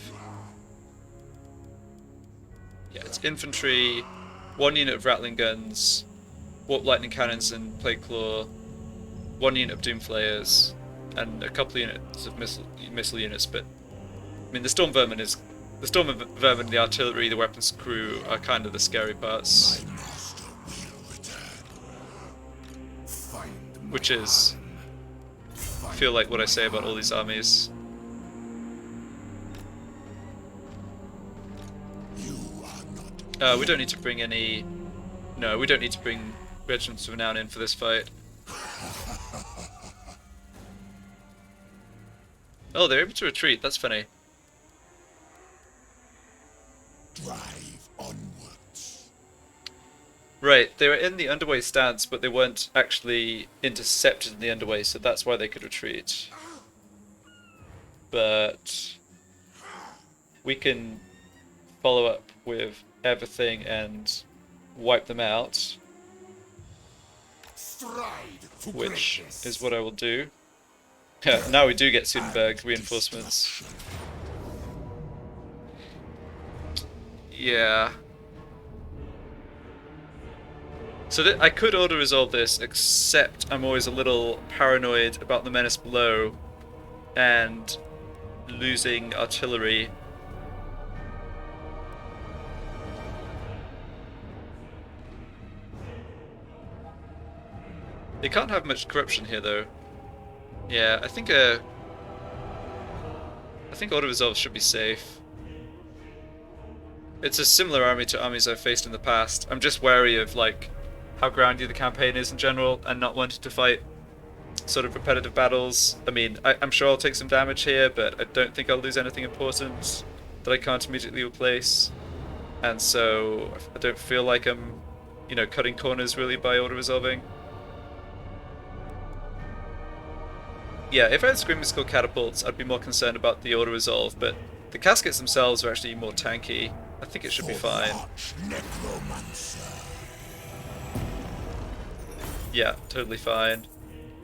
Speaker 2: Yeah, it's infantry, 1 unit of rattling guns, warp lightning cannons and plague claw, 1 unit of doom flayers, and a couple of units of missile units. But I mean, the storm vermin and the artillery, the weapons crew are kind of the scary parts,
Speaker 1: My master will return. Find my
Speaker 2: which is, I feel like what I say about all these armies.
Speaker 1: You are not.
Speaker 2: We don't need to bring any. No, we don't need to bring regiments of renown in for this fight. Oh, they're able to retreat. That's funny.
Speaker 1: Drive onwards.
Speaker 2: Right, they were in the underway stance, but they weren't actually intercepted in the underway, so that's why they could retreat. But we can follow up with everything and wipe them out,
Speaker 1: Stride to
Speaker 2: which
Speaker 1: greatness.
Speaker 2: is what I will do. Now we do get Sudenberg reinforcements. Yeah. So I could auto-resolve this, except I'm always a little paranoid about the menace below and losing artillery. They can't have much corruption here, though. Yeah, I think auto-resolve should be safe. It's a similar army to armies I've faced in the past. I'm just wary of, like, how grindy the campaign is in general, and not wanting to fight sort of repetitive battles. I mean, I'm sure I'll take some damage here, but I don't think I'll lose anything important that I can't immediately replace. And so I don't feel like I'm, you know, cutting corners really by auto-resolving. Yeah, if I had Screaming Skull catapults, I'd be more concerned about the auto-resolve, but the caskets themselves are actually more tanky. I think it should be fine.
Speaker 1: Necromancer.
Speaker 2: Yeah, totally fine.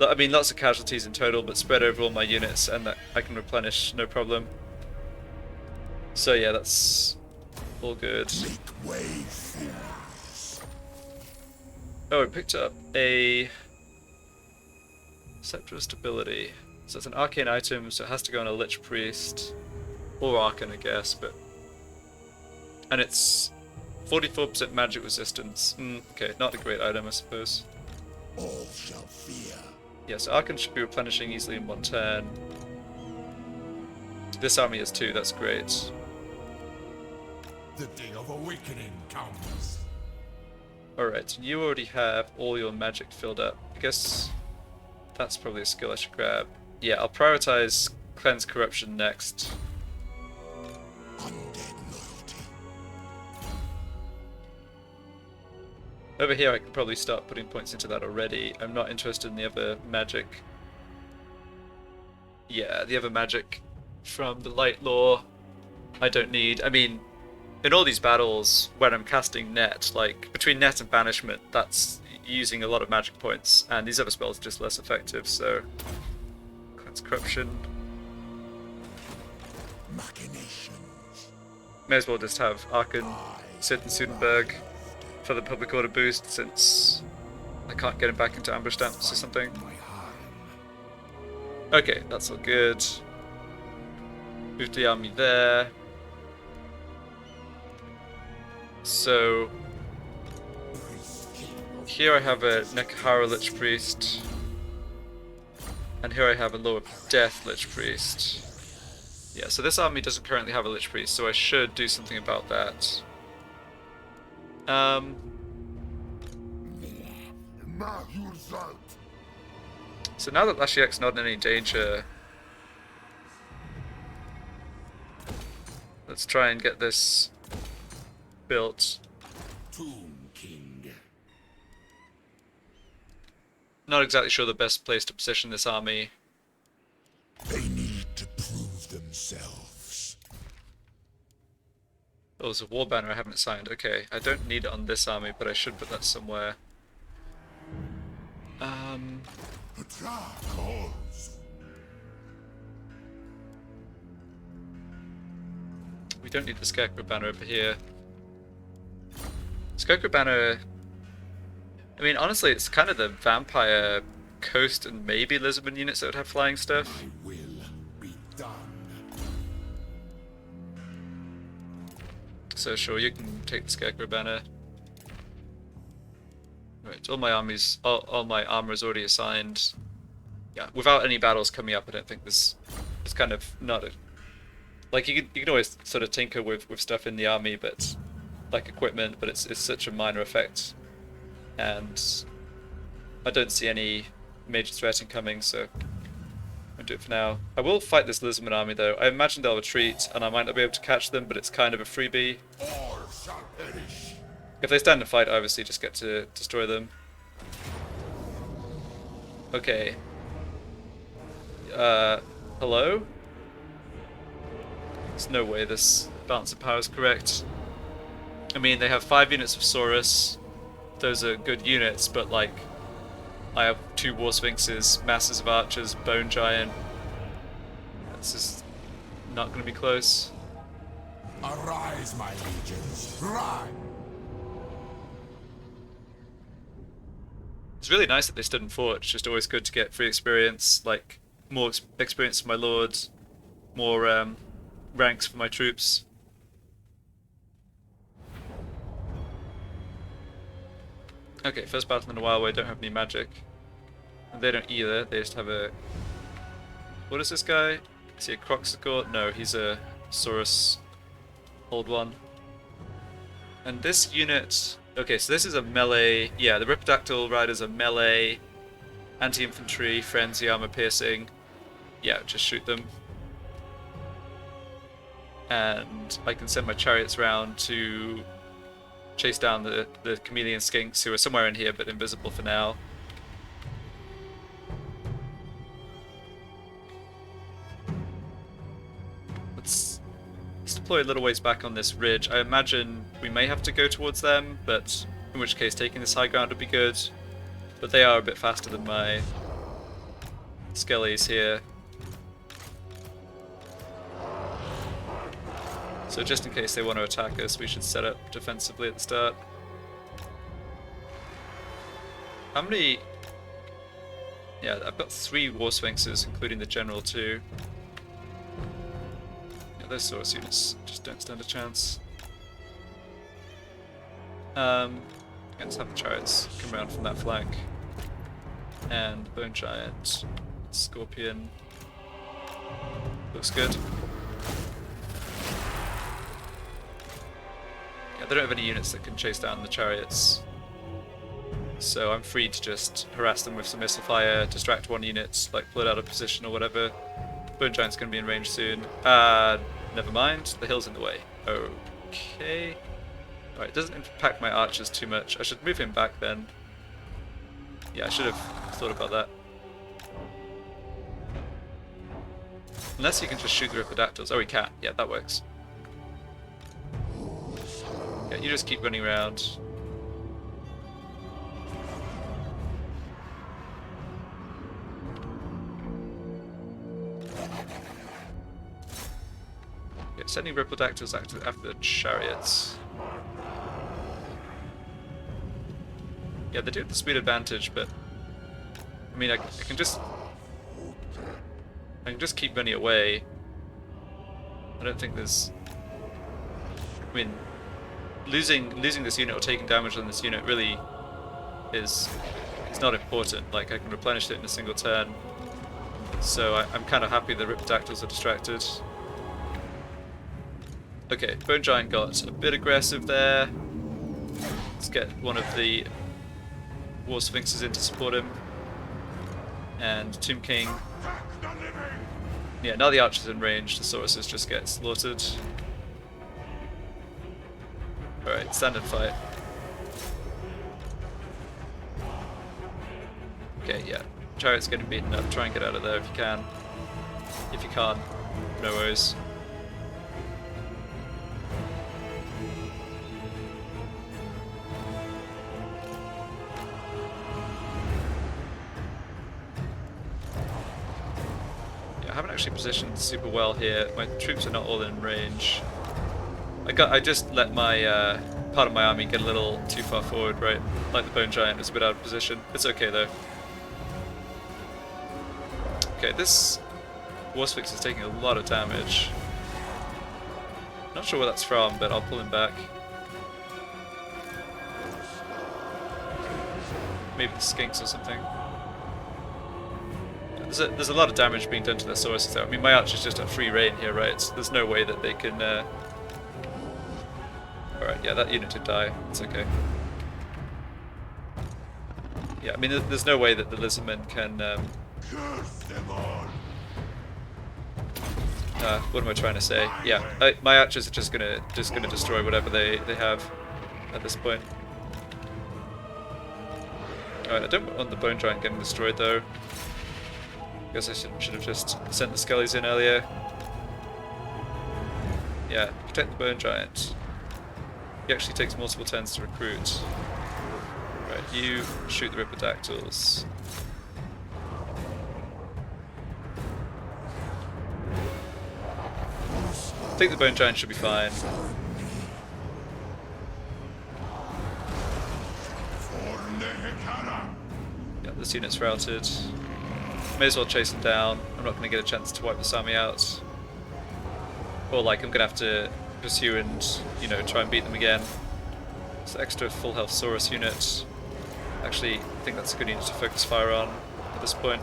Speaker 2: I mean, lots of casualties in total, but spread over all my units, and that I can replenish, no problem. So yeah, that's all good.
Speaker 1: Make way, fools.
Speaker 2: Oh, I picked up a Scepter of Stability. So it's an arcane item, so it has to go on a Lich Priest. Or Arkhan, I guess, but... And it's 44% magic resistance. Okay, not a great item, I suppose.
Speaker 1: All shall fear.
Speaker 2: Yeah, so Arkhan should be replenishing easily in 1 turn. This army is 2, that's great.
Speaker 1: The day of awakening comes.
Speaker 2: Alright, you already have all your magic filled up. I guess that's probably a skill I should grab. Yeah, I'll prioritize Cleanse Corruption next.
Speaker 1: Undead loyalty.
Speaker 2: Over here I can probably start putting points into that already. I'm not interested in the other magic. Yeah, the other magic from the Light Law I don't need. I mean, in all these battles, when I'm casting Net, like, between Net and Banishment, that's using a lot of magic points, and these other spells are just less effective, so... Cleanse Corruption.
Speaker 1: Machinations.
Speaker 2: May as well just have Arkhan sit in Sudenberg for the public order boost, since I can't get him back into ambush stamps or something. Okay, that's all good. Move the army there. So here I have a Nekahara Lich Priest, and here I have a Lower Death Lich Priest. Yeah, so this army doesn't currently have a Lich Priest, so I should do something about that. So now that Lashiek's not in any danger, let's try and get this built.
Speaker 1: Tomb King.
Speaker 2: Not exactly sure the best place to position this army.
Speaker 1: They need to prove themselves.
Speaker 2: Oh, there's a war banner I haven't assigned. Okay, I don't need it on this army, but I should put that somewhere. We don't need the Scarecrow banner over here. Scarecrow banner... I mean, honestly, it's kind of the Vampire Coast and maybe Lisbon units that would have flying stuff.
Speaker 1: Will be done.
Speaker 2: So sure, you can take the Scarecrow banner. Right, all my armies, all my armor is already assigned. Yeah, without any battles coming up, I don't think this is kind of not a... Like, you can always sort of tinker with stuff in the army, but like equipment, but it's such a minor effect. And I don't see any major threat incoming, so I'll do it for now. I will fight this Lisbon army though. I imagine they'll retreat, and I might not be able to catch them, but it's kind of a freebie.
Speaker 1: All shall perish.
Speaker 2: If they stand and fight, I obviously just get to destroy them. Okay. Hello? There's no way this balance of power is correct. I mean, they have 5 units of Saurus. Those are good units, but like, I have 2 War Sphinxes, masses of archers, Bone Giant. This is not going to be close.
Speaker 1: Arise, my legions. Rise.
Speaker 2: It's really nice that they stood and fought. It's just always good to get free experience, like more experience for my lords, more ranks for my troops. Okay, first battle in a while where I don't have any magic. And they don't either, they just have a... What is this guy? Is he a Croxicore? No, he's a Saurus old one. And this unit... Okay, so this is a melee... Yeah, the Ripidactyl Riders are melee, anti-infantry, frenzy, armor piercing. Yeah, just shoot them. And I can send my chariots around to chase down the chameleon skinks who are somewhere in here but invisible for now. Let's deploy a little ways back on this ridge. I imagine we may have to go towards them, but in which case taking this high ground would be good. But they are a bit faster than my skellies here. So just in case they want to attack us, we should set up defensively at the start. How many... Yeah, I've got 3 War Sphinxes, including the General too. Yeah, those Saurus units just don't stand a chance. Let's have the chariots come around from that flank. And Bone Giant, Scorpion. Looks good. Yeah, they don't have any units that can chase down the chariots. So I'm free to just harass them with some missile fire, distract 1 unit, like pull it out of position or whatever. Bone Giant's going to be in range soon. Never mind, the hill's in the way. Okay. Alright, it doesn't impact my archers too much. I should move him back then. Yeah, I should have thought about that. Unless he can just shoot the Ripidactyls. Oh, he can. Yeah, that works. Okay, you just keep running around. Okay, sending Rippledactyls after the chariots. Yeah, they do have the speed advantage, but I mean, I can just keep running away. I don't think there's. I mean, losing this unit or taking damage on this unit really is not important. Like, I can replenish it in a single turn, so I'm kind of happy the Rippledactyls are distracted. Okay, Bone Giant got a bit aggressive there. Let's get one of the War Sphinxes in to support him. And Tomb King. Yeah, now the archer's in range, the Sauruses just get slaughtered. Alright, standard fight. Okay, yeah. Chariot's getting beaten up. Try and get out of there if you can. If you can't, no worries. I haven't actually positioned super well here. My troops are not all in range. I just let my part of my army get a little too far forward, right? Like the Bone Giant is a bit out of position. It's okay though. Okay, this War Sphinx is taking a lot of damage. Not sure where that's from, but I'll pull him back. Maybe the Skinks or something. There's a lot of damage being done to their Sauruses there. I mean, my archers just have free reign here, right? So there's no way that they can... Alright, yeah, that unit did die. It's okay. Yeah, I mean, there's no way that the Lizardmen can... what am I trying to say? Yeah, my archers are just gonna destroy whatever they have at this point. Alright, I don't want the Bone Giant getting destroyed though. I guess I should have just sent the Skellies in earlier. Yeah, protect the Bone Giant. He actually takes multiple turns to recruit. Right, you shoot the Rippledactyls. I think the Bone Giant should be fine. Yeah, this unit's routed. May as well chase him down. I'm not going to get a chance to wipe this army out. Or like, I'm going to have to pursue and, you know, try and beat them again. It's the extra full health Saurus unit. Actually, I think that's a good unit to focus fire on at this point.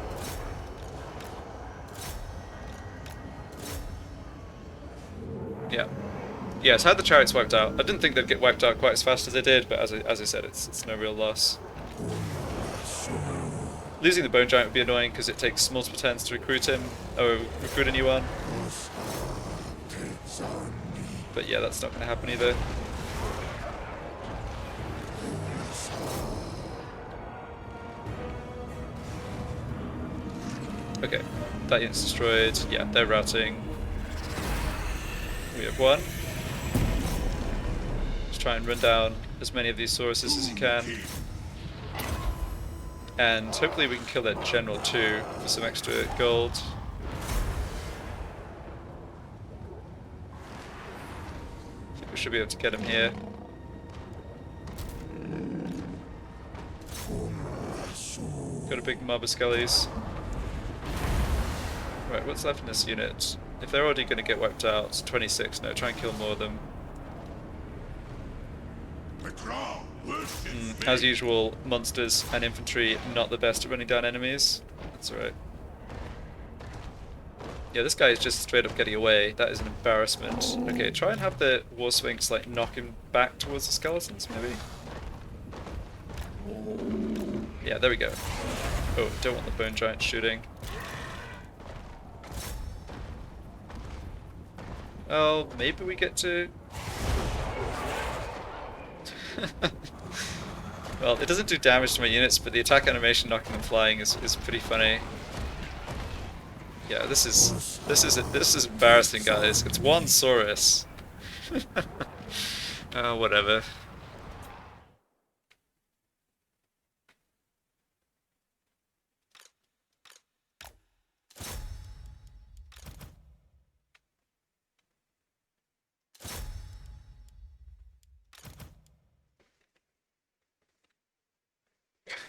Speaker 2: Yeah. Yeah, so I had the chariots wiped out. I didn't think they'd get wiped out quite as fast as they did, but as I said, it's no real loss. Losing the Bone Giant would be annoying because it takes multiple turns to recruit him, or recruit a new one. But yeah, that's not going to happen either. Okay, that unit's destroyed. Yeah, they're routing. We have one. Just try and run down as many of these Sauruses as you can. And hopefully we can kill that general too for some extra gold. I think we should be able to get him here. Got a big mob of Skellies. Right, what's left in this unit? If they're already going to get wiped out, 26, no, try and kill more of them. As usual, monsters and infantry not the best at running down enemies. That's alright. Yeah, this guy is just straight up getting away. That is an embarrassment. Okay, try and have the War Sphinx like knock him back towards the skeletons, maybe? Yeah, there we go. Oh, don't want the Bone Giant shooting. Oh, maybe we get to... Well, it doesn't do damage to my units, but the attack animation knocking them flying is pretty funny. Yeah, this is embarrassing, guys. It's one Saurus. Whatever.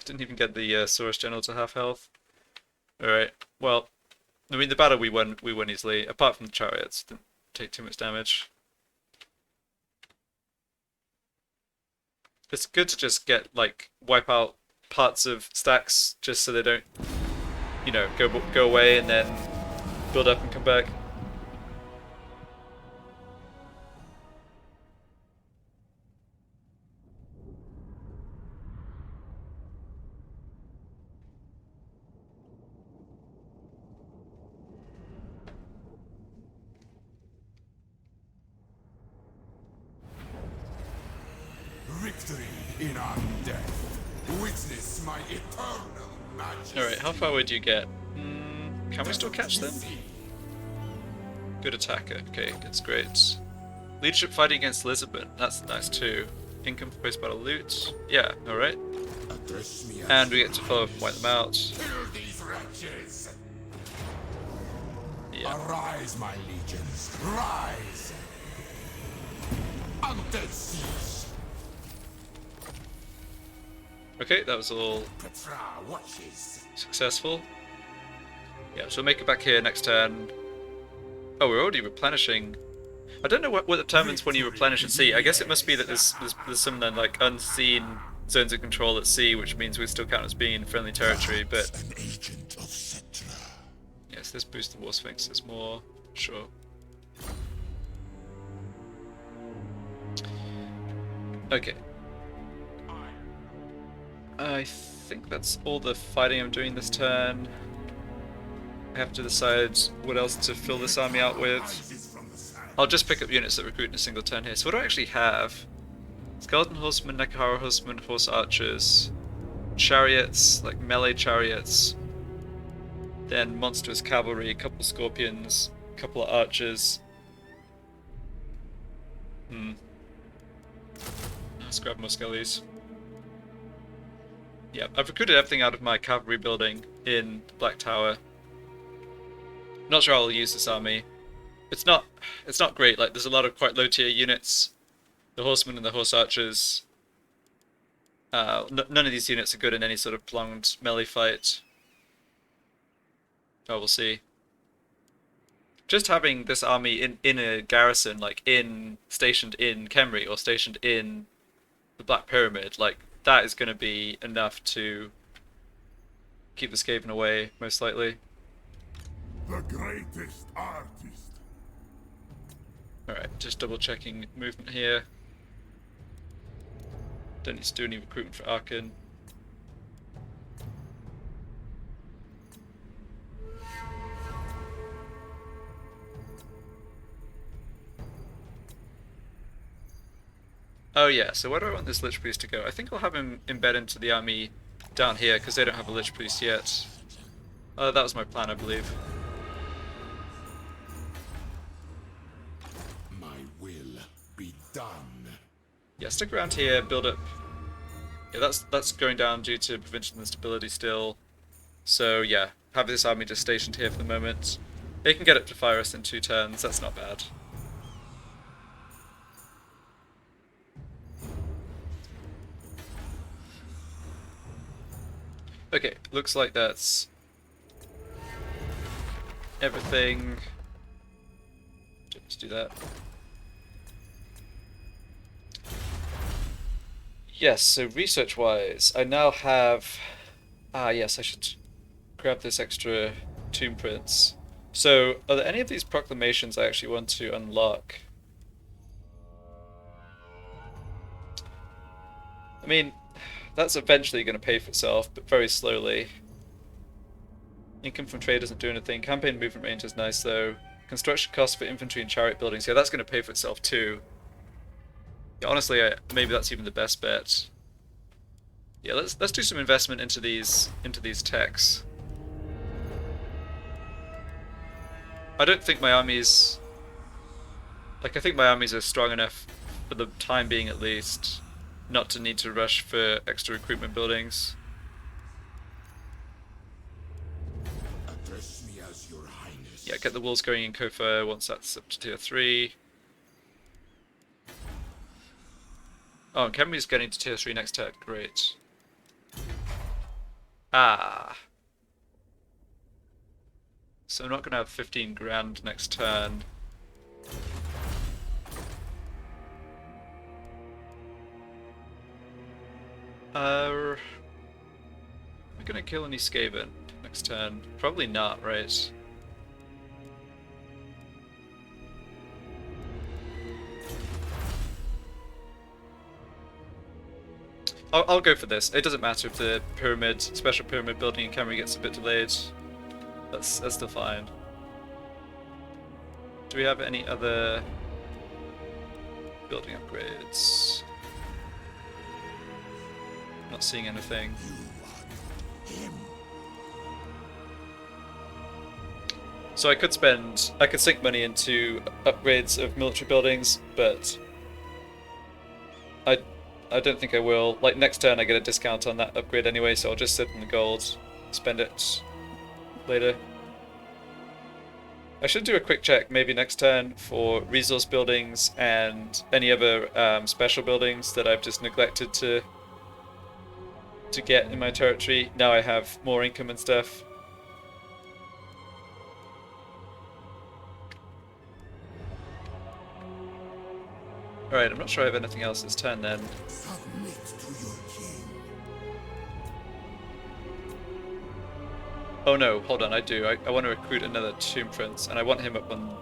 Speaker 2: Didn't even get the Saurus General to half health. Alright, well, I mean the battle we won easily, apart from the chariots. Didn't take too much damage. It's good to just get, like, wipe out parts of stacks just so they don't, you know, go away and then build up and come back.
Speaker 1: Victory in our death. Witness my eternal majesty.
Speaker 2: Alright, how far would you get? Can we still catch them? Good attacker. Okay, that's great. Leadership fighting against Lisbon. That's nice too. Income for post-battle loot. Yeah, alright. And we get to follow up and wipe them out.
Speaker 1: Kill these wretches.
Speaker 2: Yeah.
Speaker 1: Arise, my legions. Rise. Undead siege.
Speaker 2: Okay, that was all
Speaker 1: Petra watches.
Speaker 2: successful. Yeah, so we'll make it back here next turn. Oh, we're already replenishing. I don't know what determines when you replenish at sea. I guess it must be that there's some then like unseen zones of control at sea, which means we still count as being in friendly territory. But
Speaker 1: An agent of Cetra.
Speaker 2: yes, this boosts the War Sphinxes more. Sure. Okay. I think that's all the fighting I'm doing this turn. I have to decide what else to fill this army out with. I'll just pick up units that recruit in a single turn here. So what do I actually have? Skeleton Horsemen, Nekahara Horsemen, Horse Archers, Chariots, like melee chariots, then Monstrous Cavalry, a couple Scorpions, a couple of Archers. Let's grab more Skellies. Yeah, I've recruited everything out of my cavalry building in Black Tower. Not sure I'll use this army. It's not great. Like there's a lot of quite low tier units. The horsemen and the horse archers. None of these units are good in any sort of prolonged melee fight. Oh, we'll see. Just having this army in a garrison, like stationed in Khemri or stationed in the Black Pyramid, like that is going to be enough to keep the Skaven away, most likely.
Speaker 1: The greatest artist.
Speaker 2: Alright, just double checking movement here. Don't need to do any recruitment for Arkhan. Oh yeah, so where do I want this Lich Priest to go? I think I'll have him embed into the army down here, because they don't have a Lich Priest yet. That was my plan, I believe.
Speaker 1: My will be done.
Speaker 2: Yeah, stick around here, build up. Yeah, that's going down due to provincial instability still. So yeah, have this army just stationed here for the moment. They can get up to fire us in 2 turns, that's not bad. Okay, looks like that's everything. Let's do that. Yes, so research-wise, I now have... Ah, yes, I should grab this extra tomb prints. So, are there any of these proclamations I actually want to unlock? I mean, that's eventually going to pay for itself, but very slowly. Income from trade doesn't do anything. Campaign movement range is nice, though. Construction costs for infantry and chariot buildings. Yeah, that's going to pay for itself, too. Yeah, honestly, maybe that's even the best bet. Yeah, let's do some investment into these techs. I don't think my armies... Like, I think my armies are strong enough for the time being at least, not to need to rush for extra recruitment buildings.
Speaker 1: Address me as your highness.
Speaker 2: Yeah, get the walls going in Kofa once that's up to tier 3. Oh, and Khemri's getting to tier 3 next turn. Great. Ah. So I'm not going to have 15 grand next turn. Are we going to kill any Skaven next turn? Probably not, right? I'll go for this. It doesn't matter if the pyramid, special pyramid building in Khemri gets a bit delayed. That's still fine. Do we have any other building upgrades? Not seeing anything. So I could sink money into upgrades of military buildings, but I don't think I will. Like, next turn I get a discount on that upgrade anyway, so I'll just sit in the gold, spend it later. I should do a quick check maybe next turn for resource buildings and any other special buildings that I've just neglected to get in my territory. Now I have more income and stuff. Alright, I'm not sure I have anything else this turn then.
Speaker 1: Submit to your king.
Speaker 2: Oh no, hold on, I do. I want to recruit another Tomb Prince, and I want him up on...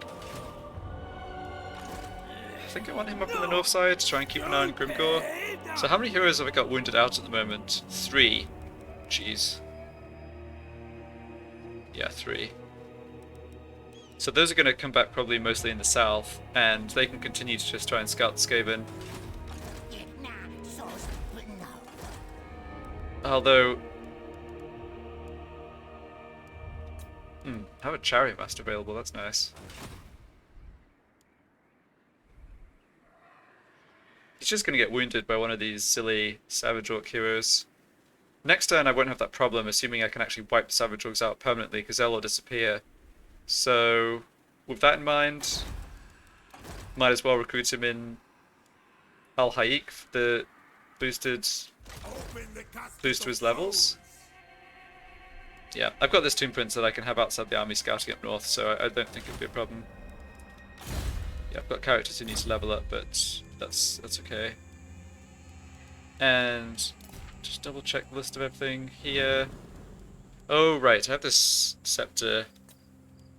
Speaker 2: I think I want him up on the north side to try and keep an eye on Grimgore. So how many heroes have I got wounded out at the moment? 3. Jeez. Yeah, 3. So those are going to come back probably mostly in the south, and they can continue to just try and scout the Skaven. Although... have a Chariot Master available, that's nice. He's just going to get wounded by one of these silly Savage Orc heroes. Next turn I won't have that problem, assuming I can actually wipe the Savage Orcs out permanently, because they'll all disappear. So, with that in mind, might as well recruit him in Al-Haik for the boost to his levels. Yeah, I've got this Tomb Prince that I can have outside the army scouting up north, so I don't think it'll be a problem. Yeah, I've got characters who need to level up, but that's okay. And just double check the list of everything here. Oh right, I have this scepter.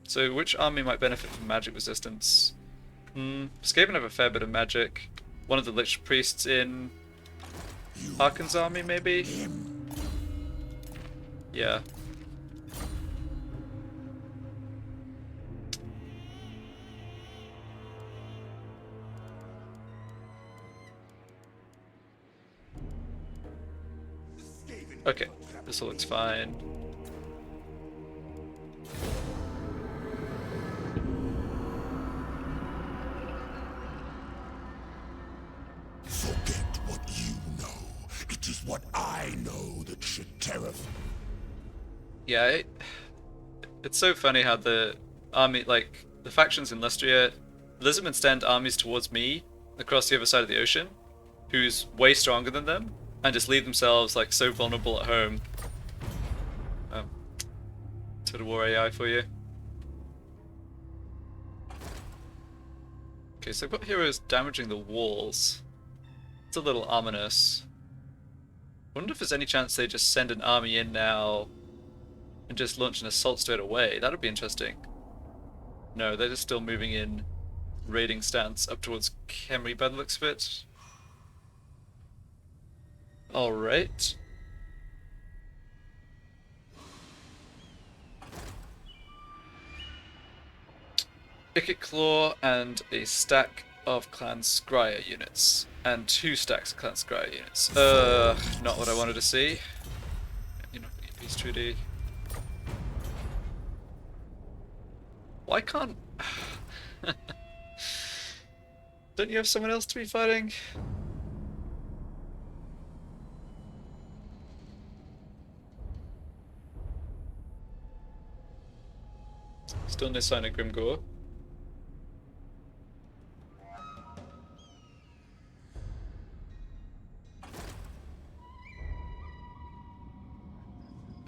Speaker 2: So which army might benefit from magic resistance? Skaven have a fair bit of magic. One of the Lich Priests in Arkhan's army, maybe? Yeah. Okay, this all looks fine.
Speaker 1: Forget what you know. It is what I know that should terrify.
Speaker 2: Yeah, it's so funny how the army, like, the factions in Lustria, Lisbon stand armies towards me across the other side of the ocean, who's way stronger than them, and just leave themselves like so vulnerable at home. Total War AI for you. Okay, so I've got heroes damaging the walls. It's a little ominous. Wonder if there's any chance they just send an army in now and just launch an assault straight away. That would be interesting. No, they're just still moving in raiding stance up towards Khemri by the looks of it. Alright. Icket Claw and a stack of Clan Scryer units. And 2 stacks of Clan Scryer units. Not what I wanted to see. You're not going to get peace treaty. Why can't... Don't you have someone else to be fighting? Still no sign of Grimgore.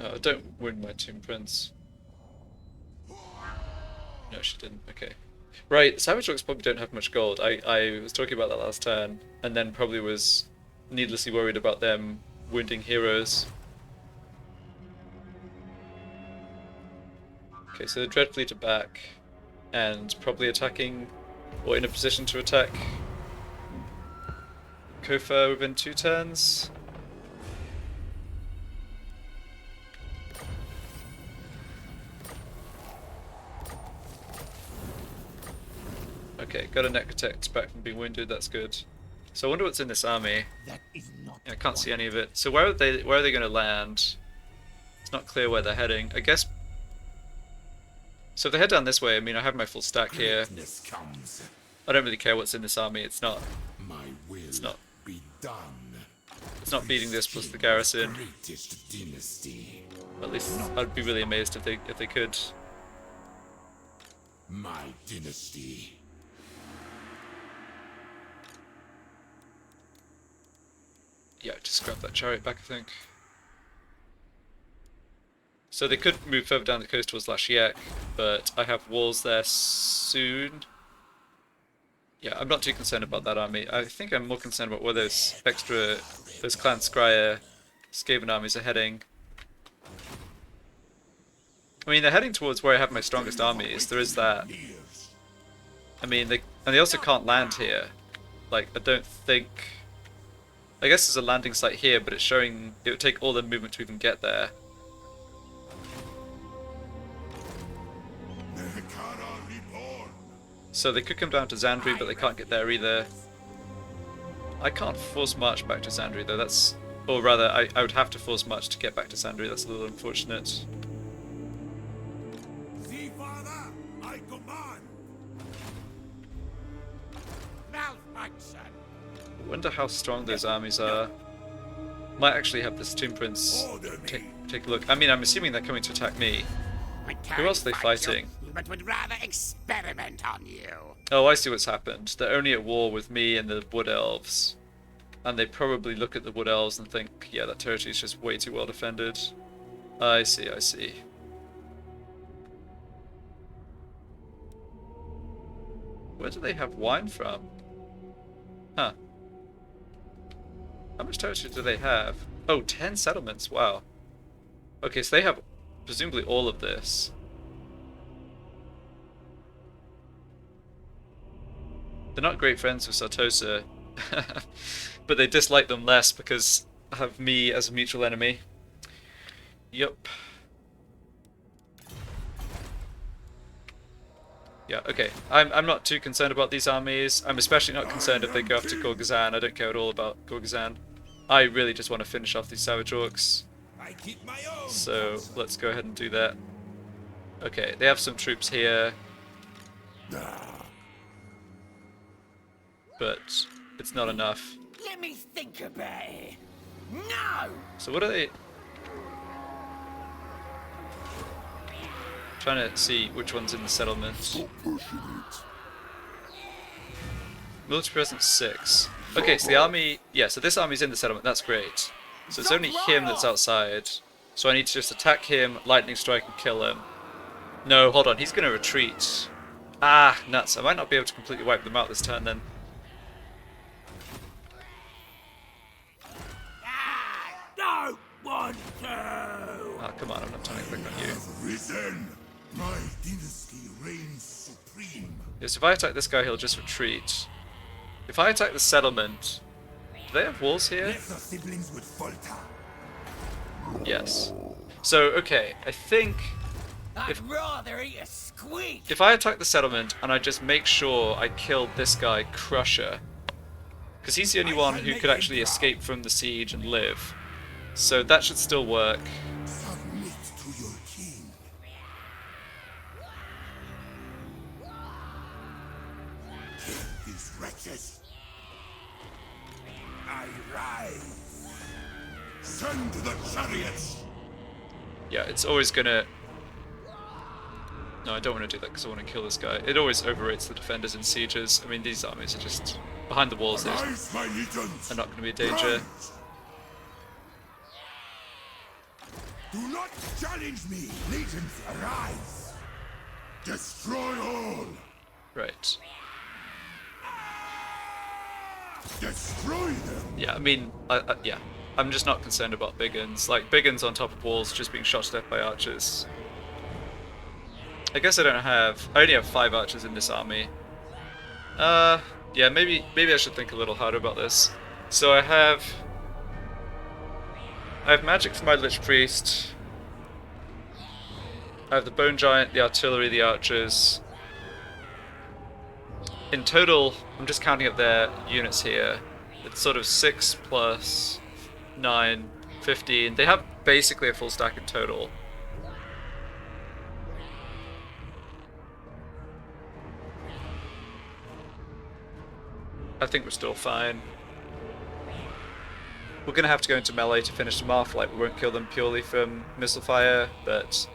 Speaker 2: Oh, don't wound my Tomb Prince. No, she didn't. Okay. Right, Savage Orcs probably don't have much gold. I was talking about that last turn, and then probably was needlessly worried about them wounding heroes. Okay, so the Dread Fleet are back, and probably attacking, or in a position to attack Kofa within 2 turns. Okay, got a Necrotect back from being wounded, that's good. So I wonder what's in this army.
Speaker 3: That is not
Speaker 2: Yeah, I can't see any of it. So where are they going to land? It's not clear where they're heading. I guess... So if they head down this way, I mean, I have my full stack here.
Speaker 1: Greatness comes.
Speaker 2: I don't really care what's in this army. It's not
Speaker 1: My will
Speaker 2: not-
Speaker 1: be done.
Speaker 2: beating this plus the garrison.
Speaker 1: Greatest dynasty.
Speaker 2: At least I'd be really amazed if they could.
Speaker 1: My dynasty.
Speaker 2: Yeah, just grab that chariot back, I think. So they could move further down the coast towards Lashiek, but I have walls there soon. Yeah, I'm not too concerned about that army. I think I'm more concerned about where those Clan Skryre Skaven armies are heading. I mean, they're heading towards where I have my strongest armies. There is that. I mean, they also can't land here. Like, I don't think... I guess there's a landing site here, but it's showing it would take all the movement to even get there. So they could come down to Zandri, but they can't get there either. I can't force march back to Zandri though, that's... Or rather, I would have to force march to get back to Zandri, that's a little unfortunate.
Speaker 3: See, Father, I command. Malfunction.
Speaker 2: I wonder how strong those armies are. Might actually have this Tomb Prince take a look. I mean, I'm assuming they're coming to attack me. Who else are they fighting?
Speaker 3: But would rather experiment on you.
Speaker 2: Oh, I see what's happened. They're only at war with me and the Wood Elves. And they probably look at the Wood Elves and think, yeah, that territory is just way too well defended. I see, I see. Where do they have wine from? Huh. How much territory do they have? Oh, 10 settlements, wow. Okay, so they have presumably all of this. They're not great friends with Sartosa, but they dislike them less because I have me as a mutual enemy. Yup. Yeah, okay. I'm not too concerned about these armies. I'm especially not concerned if they go after Gorgazan. I don't care at all about Gorgazan. I really just want to finish off these Savage Orcs.
Speaker 3: I keep my own.
Speaker 2: So let's go ahead and do that. Okay, they have some troops here. But it's not enough.
Speaker 3: Let me think about it. No!
Speaker 2: So what are they... Trying to see which one's in the settlement. Military presence 6. Okay, so the army... Yeah, so this army's in the settlement, that's great. So it's only him that's outside. So I need to just attack him, lightning strike and kill him. No, hold on, he's going to retreat. Ah, nuts. I might not be able to completely wipe them out this turn then.
Speaker 3: Don't want to!
Speaker 2: Ah, come on, I'm not turning quick on you.
Speaker 1: Risen. My dynasty reigns supreme.
Speaker 2: Yes, if I attack this guy, he'll just retreat. If I attack the settlement... Do they have walls here?
Speaker 1: Lesser siblings would falter.
Speaker 2: Yes. So, okay, I think...
Speaker 3: I'd rather eat a squeak!
Speaker 2: If I attack the settlement and I just make sure I kill this guy, Crusher, because he's the only one who could actually escape from the siege and live. So that should still work.
Speaker 1: Submit to your king. Kill this wretch. justice. I rise. Send the chariots.
Speaker 2: Yeah, it's always gonna... No, I don't want to do that because I want to kill this guy. It always overrates the defenders in sieges. I mean, these armies are just... Behind the walls, they're
Speaker 1: Arise, my legions.
Speaker 2: not going to be a danger.
Speaker 1: Rise. Do not challenge me, legions. Arise. Destroy all.
Speaker 2: Right.
Speaker 1: Destroy them.
Speaker 2: Yeah, I mean, yeah. I'm just not concerned about big uns. Like, big uns on top of walls just being shot to death by archers. I guess I don't have... I only have 5 archers in this army. Yeah, maybe I should think a little harder about this. So I have magic for my Lich Priest. I have the Bone Giant, the Artillery, the Archers. In total, I'm just counting up their units here. It's sort of 6 plus 9, 15. They have basically a full stack in total. I think we're still fine. We're gonna have to go into melee to finish them off. Like, we won't kill them purely from missile fire, but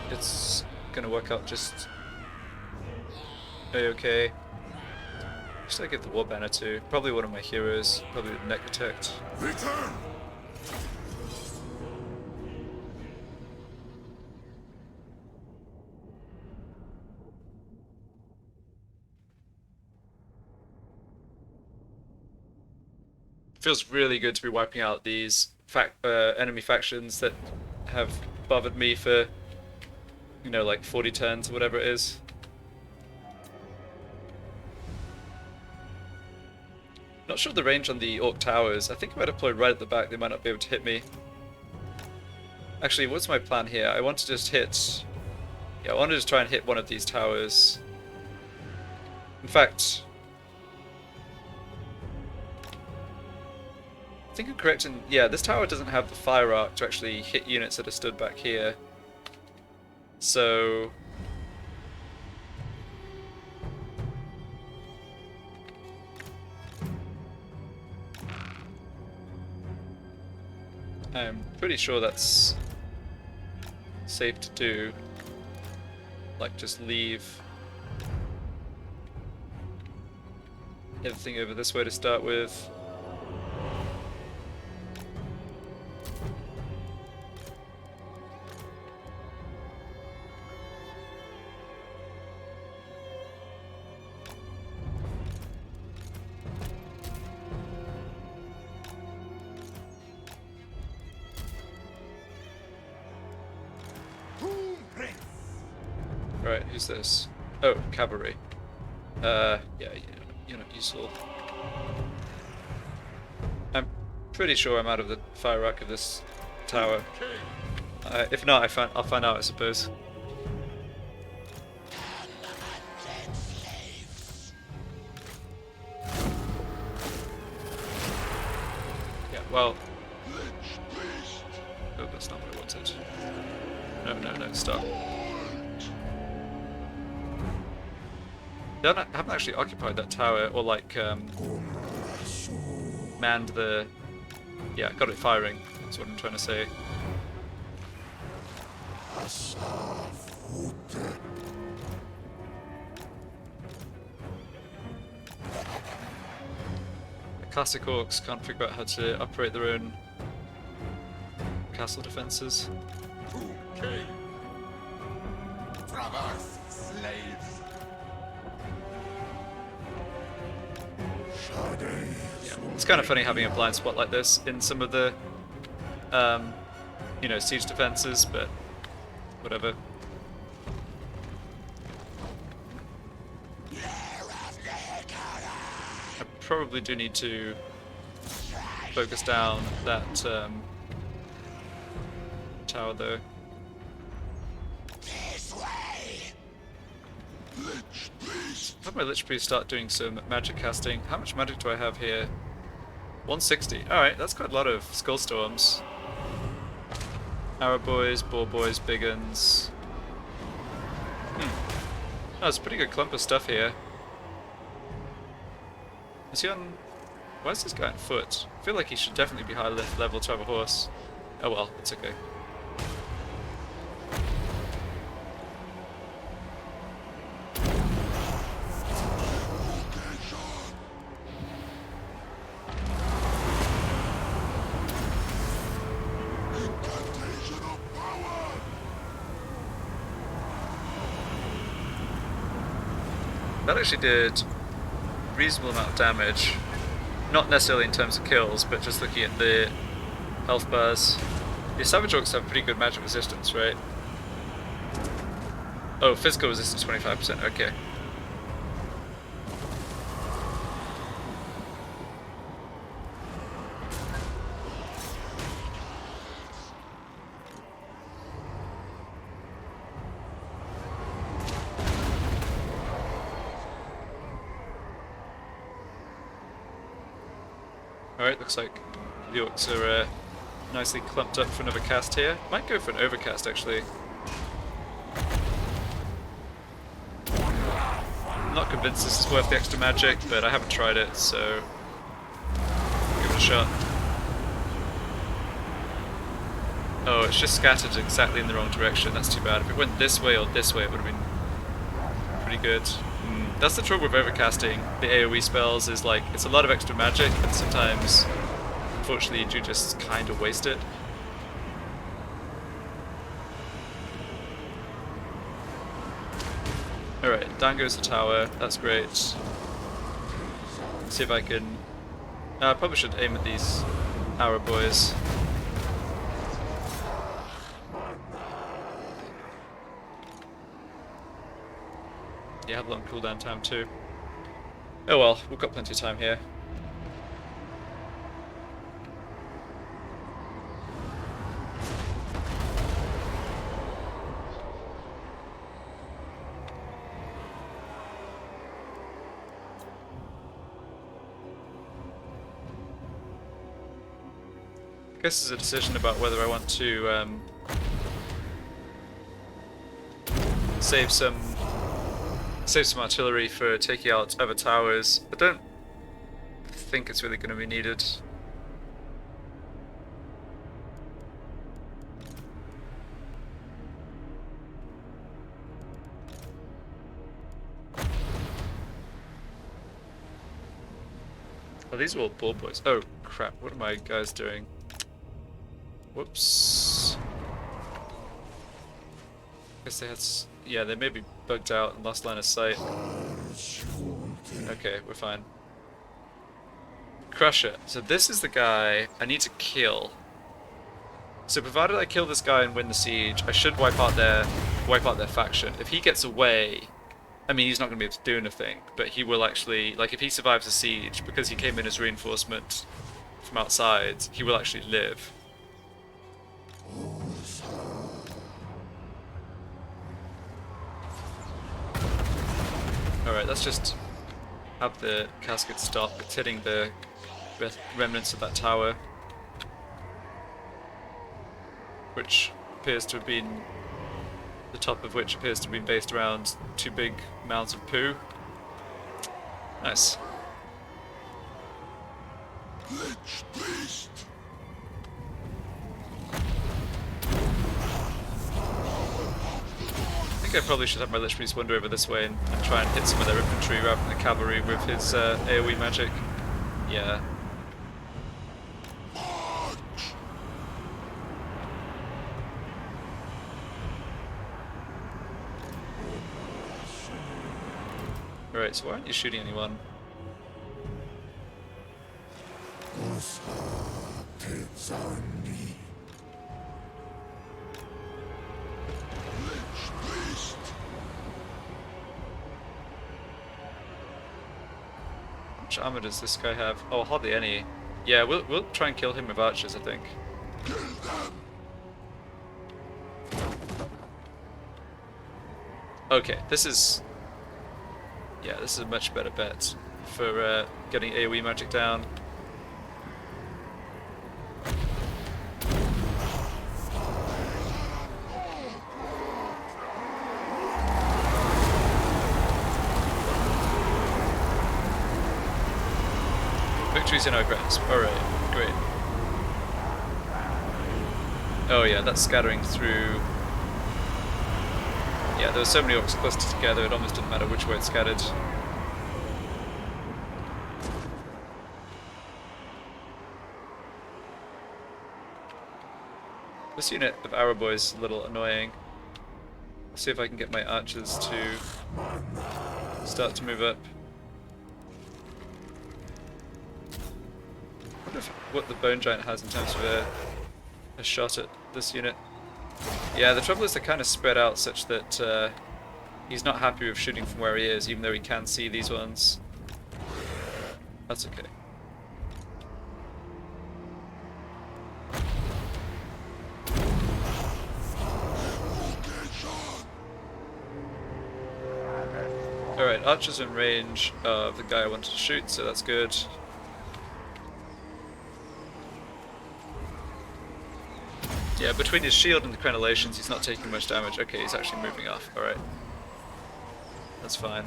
Speaker 2: it's gonna work out just okay. Should I give the war banner to? Probably one of my heroes. Probably the Neck Protect.
Speaker 1: Return.
Speaker 2: Feels really good to be wiping out these enemy factions that have bothered me for, you know, like 40 turns or whatever it is. Not sure of the range on the Orc Towers. I think if I deploy right at the back, they might not be able to hit me. Actually, what's my plan here? I want to just hit... Yeah, I want to just try and hit one of these towers. In fact... I think I'm correct in... Yeah, this tower doesn't have the fire arc to actually hit units that are stood back here. So... I'm pretty sure that's safe to do. Like, just leave everything over this way to start with. Right, who's this? Oh, cavalry. Yeah, you're not useful. I'm pretty sure I'm out of the fire arc of this tower. If not, I'll find out, I suppose. Yeah, well... Oh, that's not what I wanted. No, stop. I haven't actually occupied that tower, or like, manned the... Yeah, got it firing, that's what I'm trying to say. The classic orcs can't figure out how to operate their own castle defenses.
Speaker 1: Okay. Traverse, slaves.
Speaker 2: Yeah, it's kind of funny having a blind spot like this in some of the, you know, siege defenses, but whatever. I probably do need to focus down that tower though. Have my Lich Priest start doing some magic casting. How much magic do I have here? 160. Alright, that's quite a lot of Skull Storms. Arrow Boys, Boar Boys, Big Uns. Oh, it's a pretty good clump of stuff here. Is he on... Why is this guy on foot? I feel like he should definitely be high level to have a horse. Oh well, it's okay. That actually did a reasonable amount of damage. Not necessarily in terms of kills, but just looking at the health bars. The Savage Orcs have pretty good magic resistance, right? Oh, physical resistance 25%, okay. Alright, looks like the Orcs are nicely clumped up for another cast here. Might go for an overcast actually. I'm not convinced this is worth the extra magic, but I haven't tried it, so give it a shot. Oh, it's just scattered exactly in the wrong direction. That's too bad. If it went this way or this way, it would have been pretty good. That's the trouble with overcasting the AoE spells, is like, it's a lot of extra magic, and sometimes, unfortunately, you do just kind of waste it. Alright, down goes the tower, that's great. Let's see if I can... I probably should aim at these arrow boys. Yeah, have long cooldown time too. Oh well, we've got plenty of time here. I guess it's a decision about whether I want to save some artillery for taking out other towers. I don't think it's really going to be needed. Oh, these are all ball boys. Oh crap, what are my guys doing? Whoops. Guess they had... Yeah, they may be bugged out and lost line of sight. Okay, we're fine. Crusher. So this is the guy I need to kill. So provided I kill this guy and win the siege, I should wipe out their faction. If he gets away, I mean, he's not going to be able to do anything, but he will actually, like, if he survives the siege, because he came in as reinforcement from outside, he will actually live. Alright, let's just have the casket stop. It's hitting the remnants of that tower, which appears to have been, the top of which appears to be based around two big mounds of poo. Nice.
Speaker 1: Lich beast.
Speaker 2: I think I probably should have my Lich Priest wander over this way and try and hit some of their infantry rather than the cavalry with his AoE magic. Yeah. Alright, so why aren't you shooting anyone? How much armor does this guy have? Oh, hardly any. Yeah, we'll try and kill him with archers, I think. Okay, this is... Yeah, this is a much better bet for getting AoE magic down. Victory's in our grasp. Alright, great. Oh yeah, that's scattering through. Yeah, there were so many orcs clustered together, it almost didn't matter which way it scattered. This unit of arrow boys is a little annoying. I'll see if I can get my archers to start to move up. I wonder what the Bone Giant has in terms of a shot at this unit. Yeah, the trouble is they're kind of spread out such that he's not happy with shooting from where he is, even though he can see these ones. That's okay. Alright, archer's in range of the guy I wanted to shoot, so that's good. Yeah, between his shield and the crenellations, he's not taking much damage. Okay, he's actually moving off. Alright. That's fine.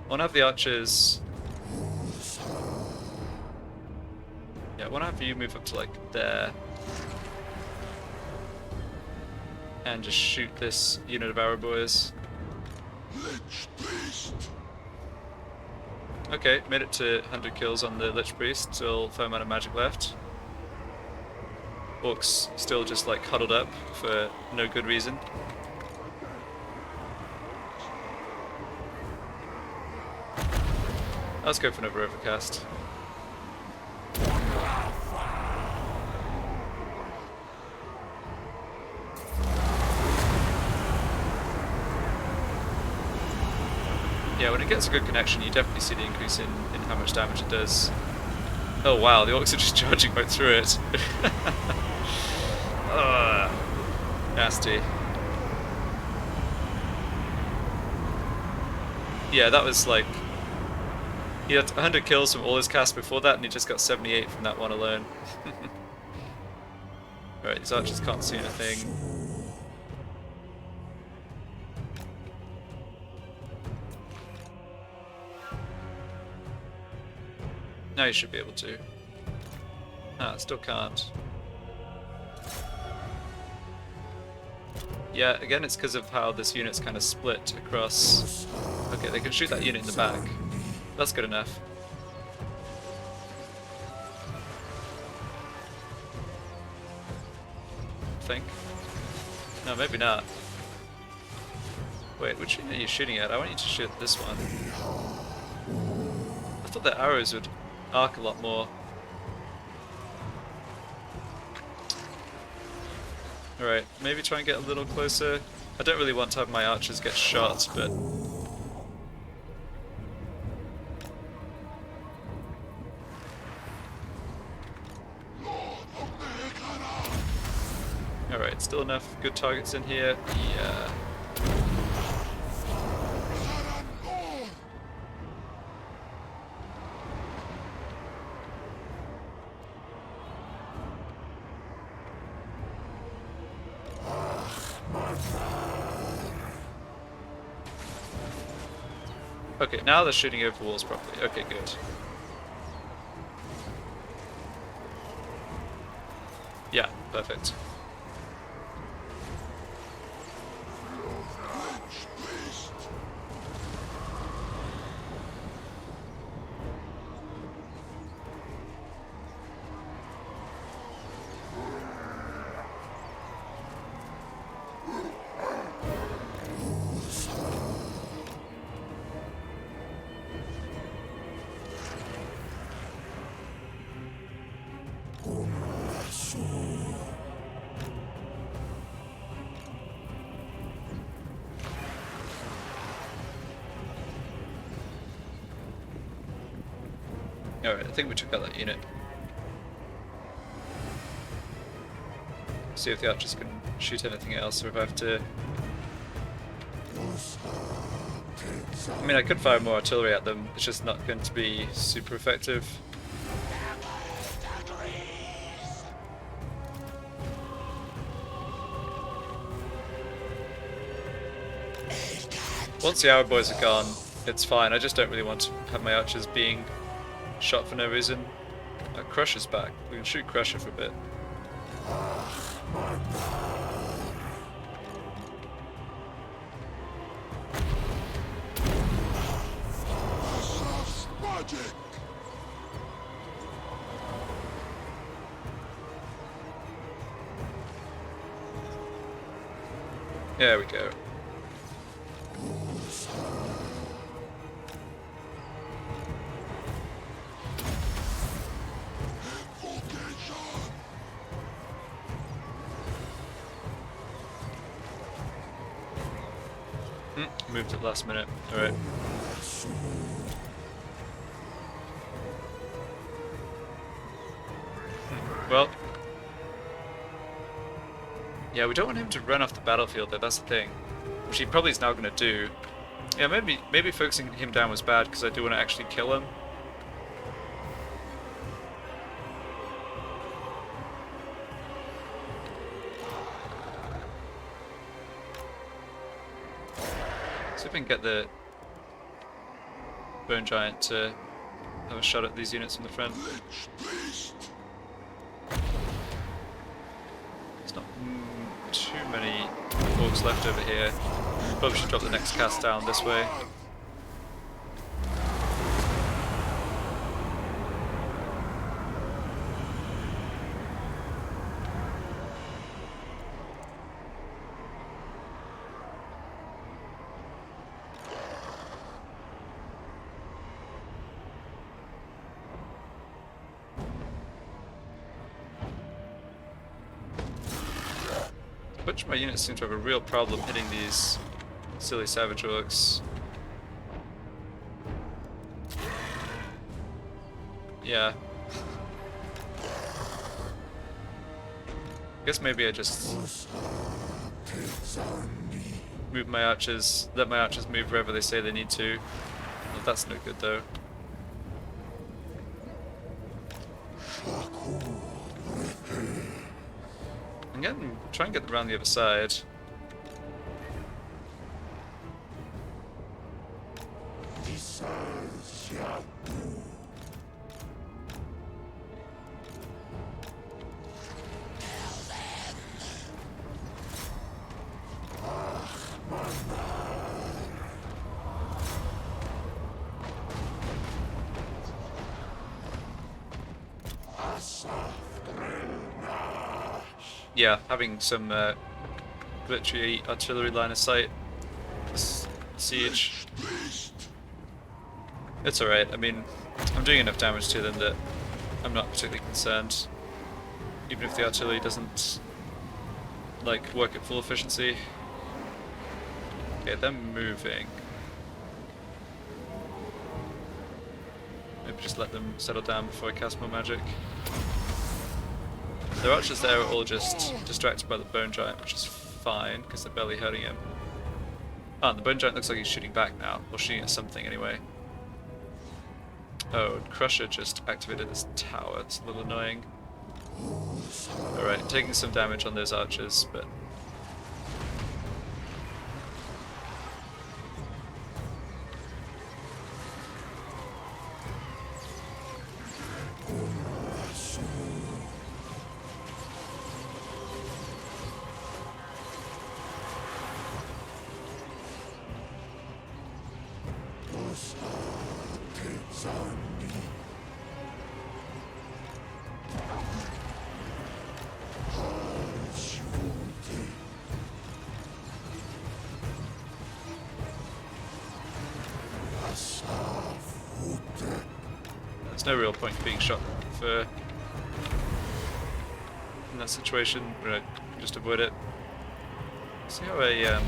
Speaker 2: I want to have the archers... Yeah, I want to have you move up to, like, there. And just shoot this unit of arrow boys. Okay, made it to 100 kills on the Lich Priest, still a fair amount of magic left. Orcs still just like huddled up for no good reason. Let's go for another overcast. Yeah, when it gets a good connection, you definitely see the increase in how much damage it does. Oh wow, the orcs are just charging right through it. Ugh, nasty. Yeah, that was like... He had 100 kills from all his casts before that, and he just got 78 from that one alone. Right, these archers can't see anything. Now you should be able to. Ah, still can't. Yeah, again it's because of how this unit's kind of split across... Okay, they can shoot that unit in the back. That's good enough. I think. No, maybe not. Wait, which unit are you shooting at? I want you to shoot this one. I thought the arrows would arc a lot more. Alright, maybe try and get a little closer. I don't really want to have my archers get shot, but... Alright, still enough good targets in here. Yeah. Okay, now they're shooting over the walls properly. Okay, good. Yeah, perfect. Alright, I think we took out that unit. See if the archers can shoot anything else, or if I have to... I mean, I could fire more artillery at them, it's just not going to be super effective. Once the hour boys are gone, it's fine. I just don't really want to have my archers being shot for no reason. Crusher's back. We can shoot Crusher for a bit. There we go. Moved at last minute. Alright. Well. Yeah, we don't want him to run off the battlefield though, that's the thing. Which he probably is now going to do. Yeah, maybe focusing him down was bad because I do want to actually kill him. See if we can get the Bone Giant to have a shot at these units from the front. There's not too many orcs left over here. Probably should drop the next cast down this way. A bunch of my units seem to have a real problem hitting these silly savage orcs. Yeah. I guess maybe I just move my archers, let my archers move wherever they say they need to. Well, that's no good though. Try and get around the other side. Yeah, having some glitchy artillery line of sight. Siege. It's alright, I mean, I'm doing enough damage to them that I'm not particularly concerned. Even if the artillery doesn't, like, work at full efficiency. Okay, they're moving. Maybe just let them settle down before I cast more magic. The archers there are all just distracted by the Bone Giant, which is fine, because they're barely hurting him. Ah, and the Bone Giant looks like he's shooting back now, or shooting at something anyway. Oh, and Crusher just activated this tower, it's a little annoying. Alright, taking some damage on those archers, but... There's no real point in being shot for in that situation. We're gonna just avoid it. See how a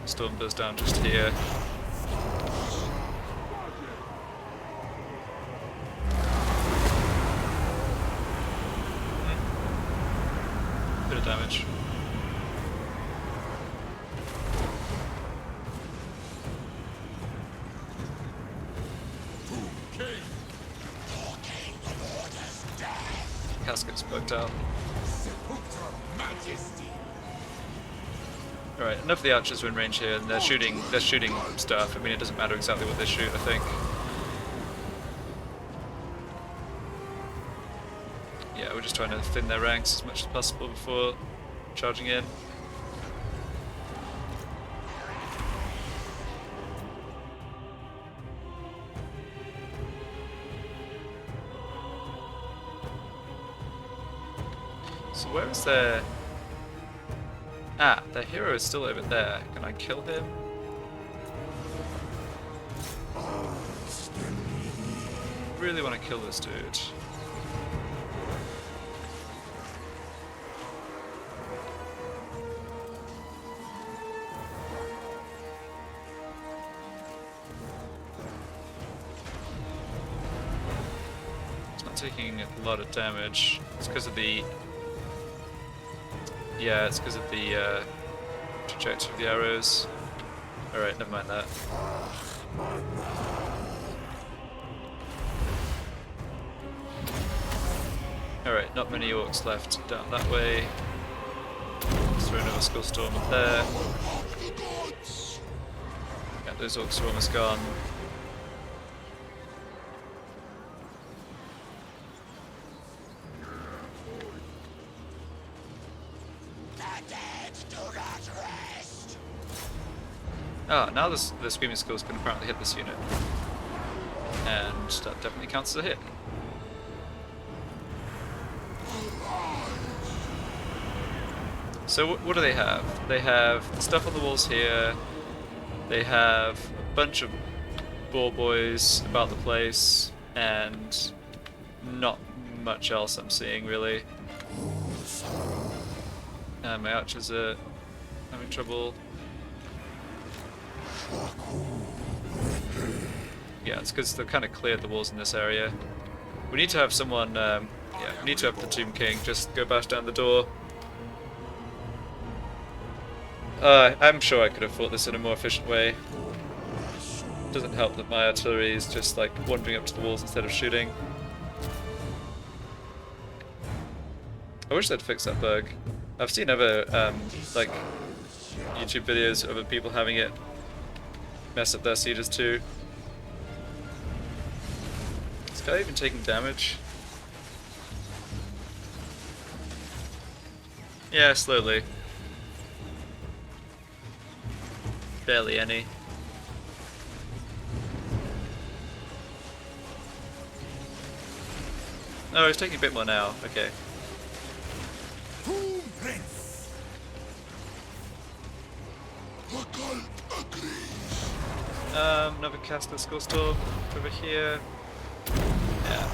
Speaker 2: storm goes down just here. Bit of damage. Casket's bugged out. Alright, enough of the archers are in range here, and they're shooting stuff. I mean, it doesn't matter exactly what they shoot, I think. Yeah, we're just trying to thin their ranks as much as possible before charging in. So where is their... Ah, their hero is still over there. Can I kill him? Really want to kill this dude. It's not taking a lot of damage. It's because of the... Yeah, it's because of the trajectory of the arrows. Alright, never mind that. Alright, not many orcs left down that way. Let's throw another skull storm up there. Yeah, those orcs are almost gone. Ah, now the Screaming Skulls can apparently hit this unit. And that definitely counts as a hit. So what do they have? They have stuff on the walls here. They have a bunch of boar boys about the place. And not much else I'm seeing, really. My archers are having trouble. Yeah, it's because they've kind of cleared the walls in this area. We need to have someone, yeah, we need to have the Tomb King just go bash down the door. I'm sure I could have fought this in a more efficient way. Doesn't help that my artillery is just like wandering up to the walls instead of shooting. I wish they'd fix that bug. I've seen other, like, YouTube videos of other people having it mess up their sieges too. Is this guy even taking damage? Yeah, slowly. Barely any. Oh, he's taking a bit more now. Okay. Another caster skull storm over here. Yeah.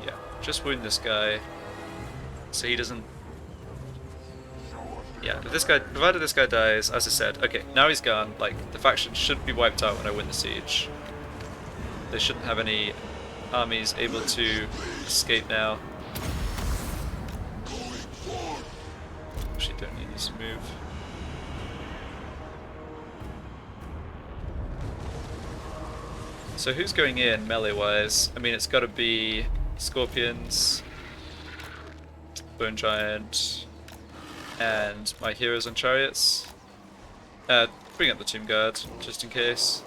Speaker 2: Yeah, just wound this guy so he doesn't. Yeah, if this guy, provided this guy dies, as I said, okay, now he's gone. Like, the faction should be wiped out when I win the siege. They shouldn't have any armies able to escape now. Actually, don't need this to move. So who's going in melee-wise? I mean, it's got to be Scorpions, Bone Giant, and my heroes on chariots. Bring up the Tomb Guard, just in case.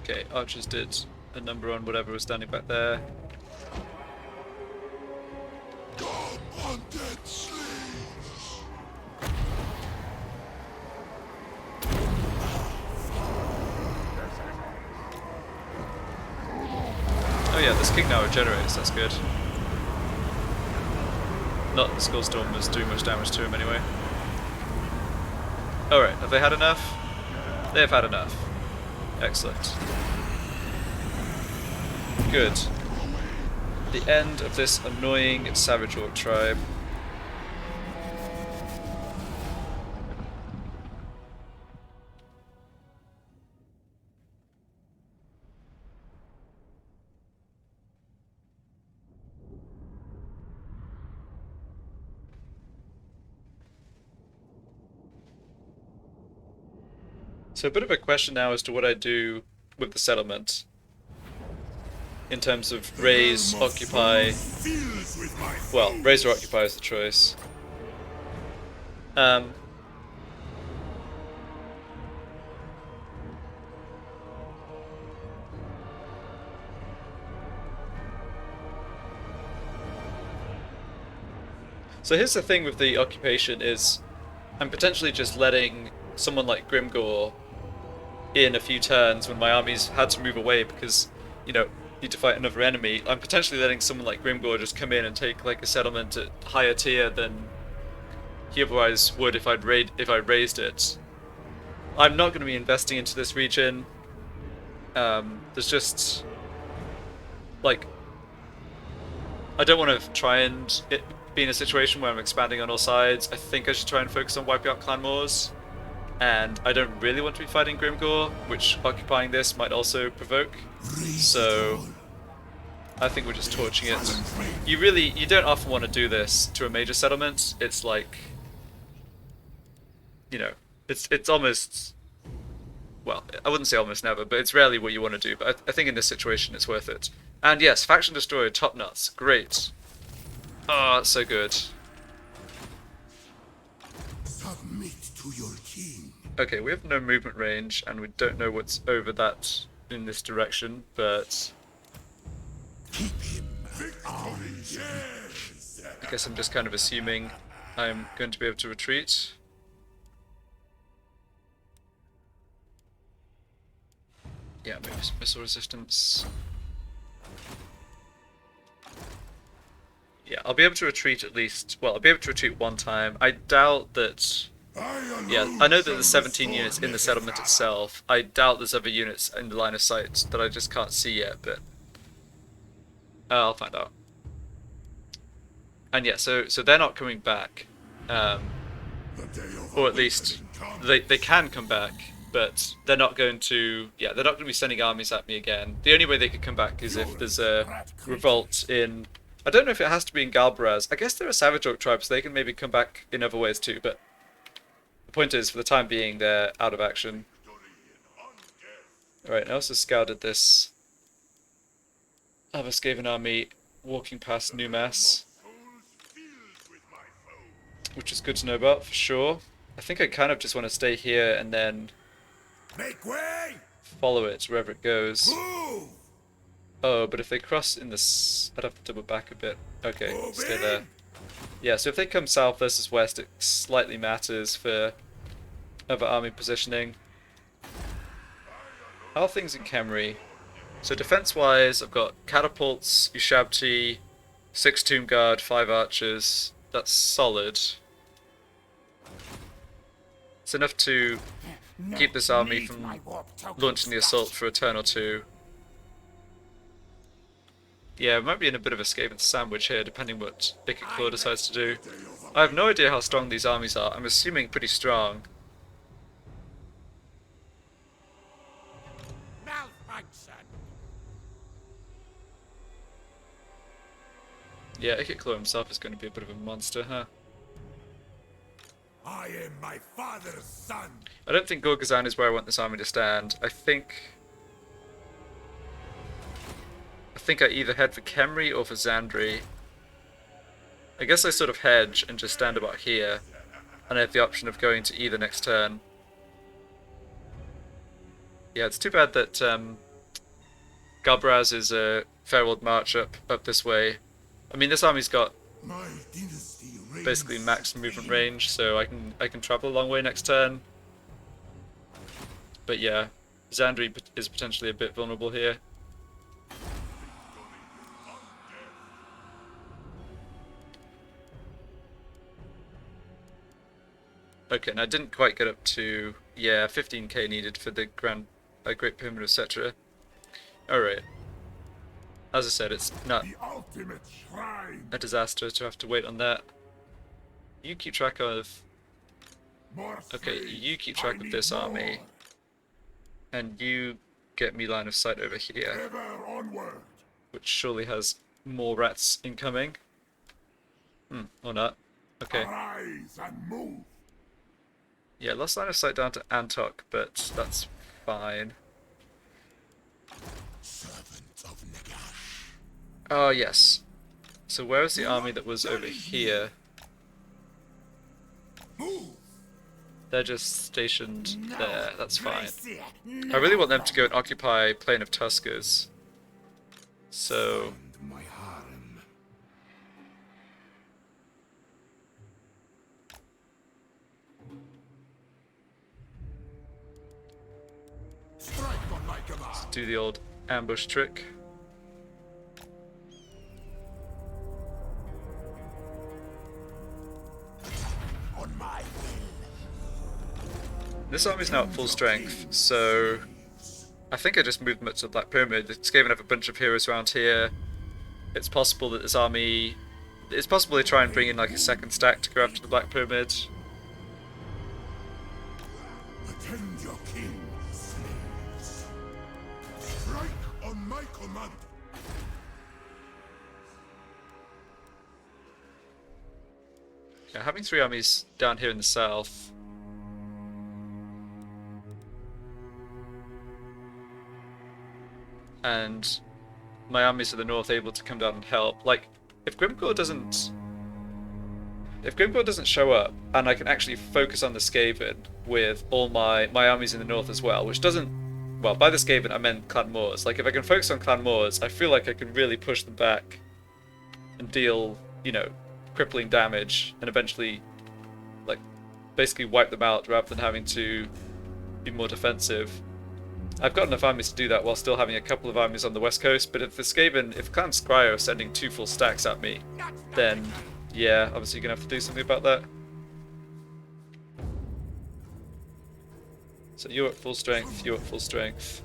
Speaker 2: Okay, archers did a number on whatever was standing back there. Oh yeah, this king now regenerates, that's good. Not the Skullstorm was doing much damage to him anyway. Alright, have they had enough? They have had enough. Excellent. Good. The end of this annoying Savage Orc tribe. So a bit of a question now as to what I do with the settlement. In terms of raise, occupy... Well, raise or occupy is the choice. So here's the thing with the occupation is I'm potentially just letting someone like Grimgor in a few turns when my armies had to move away because, you know, need to fight another enemy. I'm potentially letting someone like Grimgor just come in and take like a settlement at higher tier than he otherwise would if I raised it. I'm not going to be investing into this region. There's just like I don't want to try and be in a situation where I'm expanding on all sides. I think I should try and focus on wiping out clan wars. And I don't really want to be fighting Grimgor, which occupying this might also provoke. So I think we're just torching it. You don't often want to do this to a major settlement. It's like, you know, it's almost, well, I wouldn't say almost never, but it's rarely what you want to do. But I think in this situation it's worth it. And yes, faction destroyer, top nuts, great. Oh, that's so good.
Speaker 1: Submit to your king.
Speaker 2: Okay, we have no movement range, and we don't know what's over that in this direction, but
Speaker 1: Keep him.
Speaker 2: I guess I'm just kind of assuming I'm going to be able to retreat. Yeah, maybe missile resistance. Yeah, I'll be able to retreat at least. Well, I'll be able to retreat one time. I doubt that. Yeah, I know that there's 17 units in the settlement itself. I doubt there's other units in the line of sight that I just can't see yet, but I'll find out. And yeah, so they're not coming back, or at least they can come back, but they're not going to. Yeah, they're not going to be sending armies at me again. The only way they could come back is if there's a revolt in. I don't know if it has to be in Galbaraz. I guess there are Savage Orc tribes, so they can maybe come back in other ways too, but the point is, for the time being, they're out of action. Alright, I also scouted this Skaven army walking past New Mass, which is good to know about, for sure. I think I kind of just want to stay here and then
Speaker 1: Make way.
Speaker 2: follow it wherever it goes.
Speaker 1: Move.
Speaker 2: Oh, but if they cross in this, I'd have to double back a bit. Okay, stay there. Yeah, so if they come south versus west, it slightly matters for other army positioning. How are things in Khemri? So defense-wise, I've got catapults, Ushabti, 6 Tomb Guard, 5 archers. That's solid. It's enough to keep this army from launching the assault for a turn or two. Yeah, we might be in a bit of a Skaven sandwich here, depending what Icket Claw decides to do. I have no idea how strong these armies are. I'm assuming pretty strong.
Speaker 3: Malfunction.
Speaker 2: Yeah, Icket Claw himself is going to be a bit of a monster, huh?
Speaker 1: I am my father's son.
Speaker 2: I don't think Gorgazan is where I want this army to stand. I think I either head for Khemri or for Zandri. I guess I sort of hedge and just stand about here, and I have the option of going to either next turn. Yeah, it's too bad that Galbaraz is a Fairwold march up this way. I mean, this army's got
Speaker 1: My dynasty
Speaker 2: basically
Speaker 1: reigns
Speaker 2: max movement range, so I can travel a long way next turn. But yeah, Zandri is potentially a bit vulnerable here. Okay, and I didn't quite get up to, yeah, 15k needed for the Great Pyramid of Cetra. Alright. As I said, it's not
Speaker 1: the ultimate shrine.
Speaker 2: a disaster to have to wait on that. You keep track of...
Speaker 1: More
Speaker 2: Okay,
Speaker 1: slaves.
Speaker 2: you keep
Speaker 1: I
Speaker 2: track of
Speaker 1: need
Speaker 2: this
Speaker 1: more.
Speaker 2: army, and you get me line of sight over here,
Speaker 1: Ever onward.
Speaker 2: which surely has more rats incoming. Or not. Okay.
Speaker 1: Arise and move.
Speaker 2: Yeah, lost line of sight down to Antok, but that's fine.
Speaker 1: Servant of Nagash.
Speaker 2: Oh, yes. So where is the army that was over here?
Speaker 1: Move.
Speaker 2: They're just stationed there, that's fine.
Speaker 3: Gracia,
Speaker 2: I really want them to
Speaker 3: never.
Speaker 2: go and occupy Plain of Tuskers. So,
Speaker 1: And my harem. Strike on my command.
Speaker 2: do the old ambush trick.
Speaker 1: On my will.
Speaker 2: This army's now at full strength, so I think I just moved them up to the Black Pyramid. It's given up a bunch of heroes around here. It's possible that this army... It's possible they try and bring in like a second stack to go after the Black Pyramid.
Speaker 1: Attend your king, slaves. Strike on my command.
Speaker 2: Yeah, having three armies down here in the south... and my armies to the north able to come down and help. Like, if Grimgor doesn't show up, and I can actually focus on the Skaven with all my armies in the north as well, which doesn't... Well, by the Skaven I meant Clan Moors. Like, if I can focus on Clan Moors, I feel like I can really push them back and deal, you know, crippling damage, and eventually, like, basically wipe them out rather than having to be more defensive. I've got enough armies to do that while still having a couple of armies on the west coast, but if the Skaven, if Clan Scryer are sending 2 full stacks at me, then yeah, obviously you're going to have to do something about that. So you're at full strength, you're at full strength.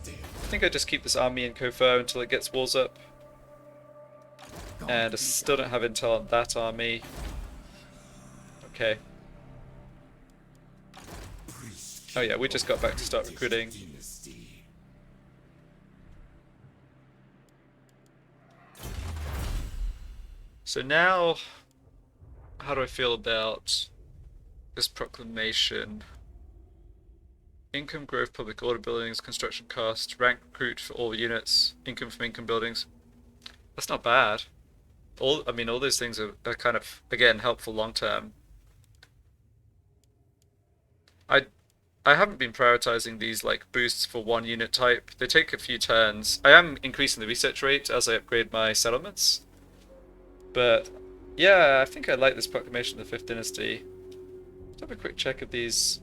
Speaker 2: I think I just keep this army in Kofo until it gets walls up. And I still don't have intel on that army. Okay. Oh yeah, we just got back to start recruiting. So now, how do I feel about this proclamation? Income growth, public order buildings, construction cost, rank recruit for all units, income from income buildings. That's not bad. All those things are kind of, again, helpful long term. I haven't been prioritizing these like boosts for one unit type. They take a few turns. I am increasing the research rate as I upgrade my settlements. But yeah, I think I like this proclamation of the 5th Dynasty. Let's have a quick check of these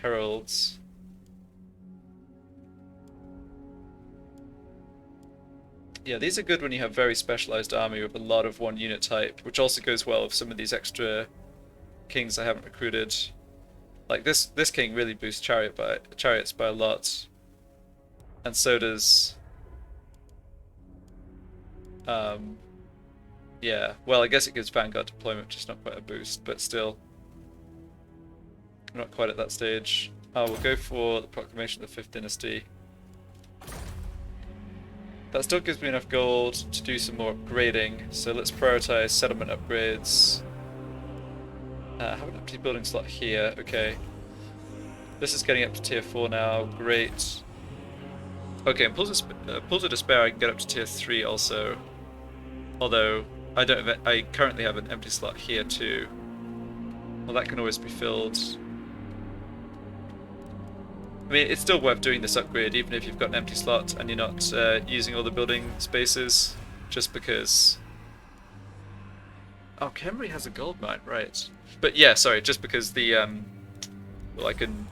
Speaker 2: heralds. Yeah, these are good when you have very specialized army with a lot of one unit type, which also goes well with some of these extra kings I haven't recruited. Like this king really boosts chariots by a lot, and so does. Yeah, well, I guess it gives Vanguard deployment, just not quite a boost, but still, not quite at that stage. We'll go for the proclamation of the 5th Dynasty. That still gives me enough gold to do some more upgrading, so let's prioritize settlement upgrades. Have an empty building slot here, okay. This is getting up to tier 4 now, great. Okay, and Pools of Despair I can get up to tier 3 also. Although, I currently have an empty slot here too. Well, that can always be filled. I mean, it's still worth doing this upgrade, even if you've got an empty slot and you're not using all the building spaces, just because... Oh, Khemri has a gold mine, right. But yeah, sorry, just because the, well, I can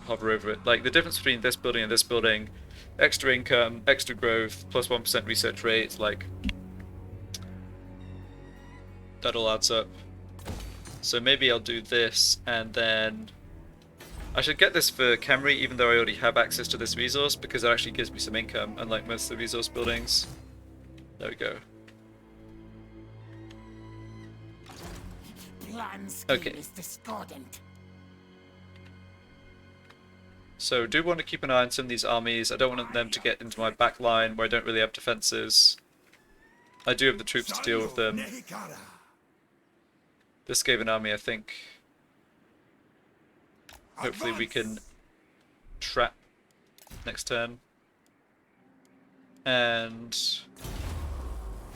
Speaker 2: hover over it. Like, the difference between this building and this building, extra income, extra growth, plus 1% research rate, like, that all adds up. So maybe I'll do this, and then... I should get this for Khemri, even though I already have access to this resource, because it actually gives me some income, unlike most of the resource buildings. There we go. Okay.
Speaker 3: Is discordant.
Speaker 2: So do want to keep an eye on some of these armies. I don't want them to get into my back line where I don't really have defenses. I do have the troops to deal with them. This gave an army, I think. Hopefully we can trap next turn. And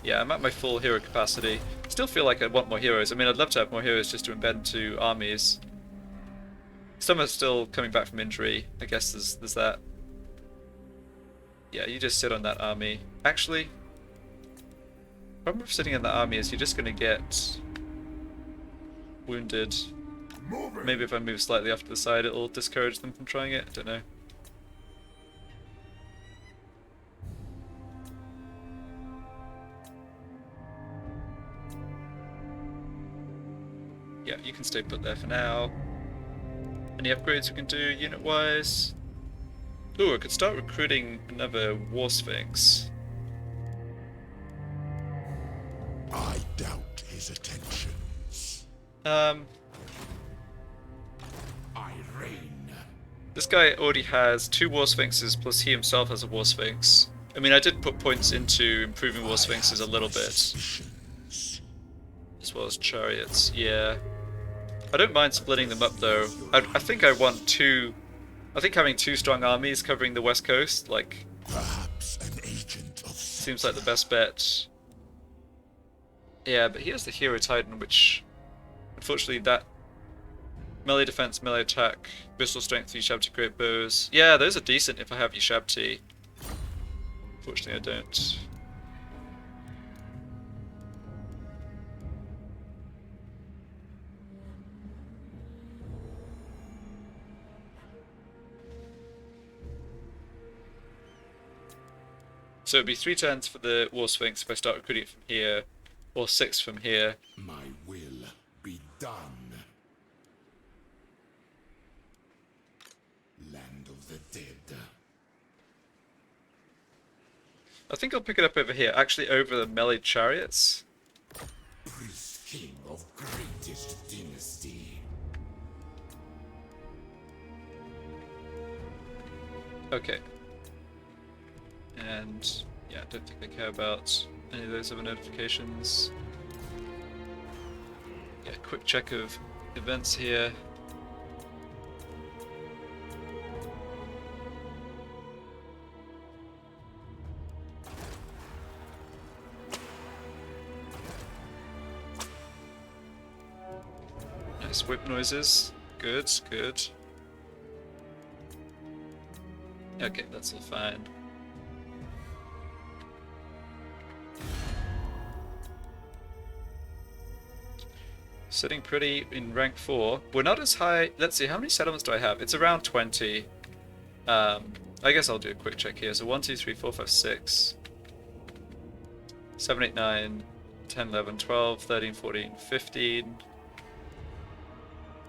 Speaker 2: yeah, I'm at my full hero capacity. Still feel like I want more heroes. I mean, I'd love to have more heroes just to embed into armies. Some are still coming back from injury. I guess there's that. Yeah, you just sit on that army. Actually, the problem with sitting in that army is you're just going to get wounded. Maybe if I move slightly off to the side, it'll discourage them from trying it. I don't know. Yeah, you can stay put there for now. Any upgrades we can do unit-wise? Ooh, I could start recruiting another War Sphinx.
Speaker 1: I doubt his attentions.
Speaker 2: I
Speaker 1: reign.
Speaker 2: This guy already has 2 War Sphinxes, plus he himself has a War Sphinx. I mean, I did put points into improving War Sphinxes a little bit. As well as chariots, yeah. I don't mind splitting them up though. I think I want 2... I think having 2 strong armies covering the west coast, like...
Speaker 1: Perhaps an agent of...
Speaker 2: seems like the best bet. Yeah, but he has the Hero Titan, which... unfortunately that... melee defense, melee attack, pistol strength, Ushabti great bows. Yeah, those are decent if I have Ushabti. Unfortunately I don't. So it'd be 3 turns for the War Sphinx if I start recruiting it from here, or 6 from here.
Speaker 1: My will be done. Land of the dead.
Speaker 2: I think I'll pick it up over here, actually over the melee chariots.
Speaker 1: Priest king of greatest dynasty.
Speaker 2: Okay. And yeah, I don't think they care about any of those other notifications. Yeah, quick check of events here. Nice whip noises. Good, good. Okay, that's all fine. Sitting pretty in rank 4. We're not as high. Let's see, how many settlements do I have? It's around 20. I guess I'll do a quick check here. So 1, 2, 3, 4, 5, 6, 7, 8, 9, 10, 11, 12, 13, 14, 15,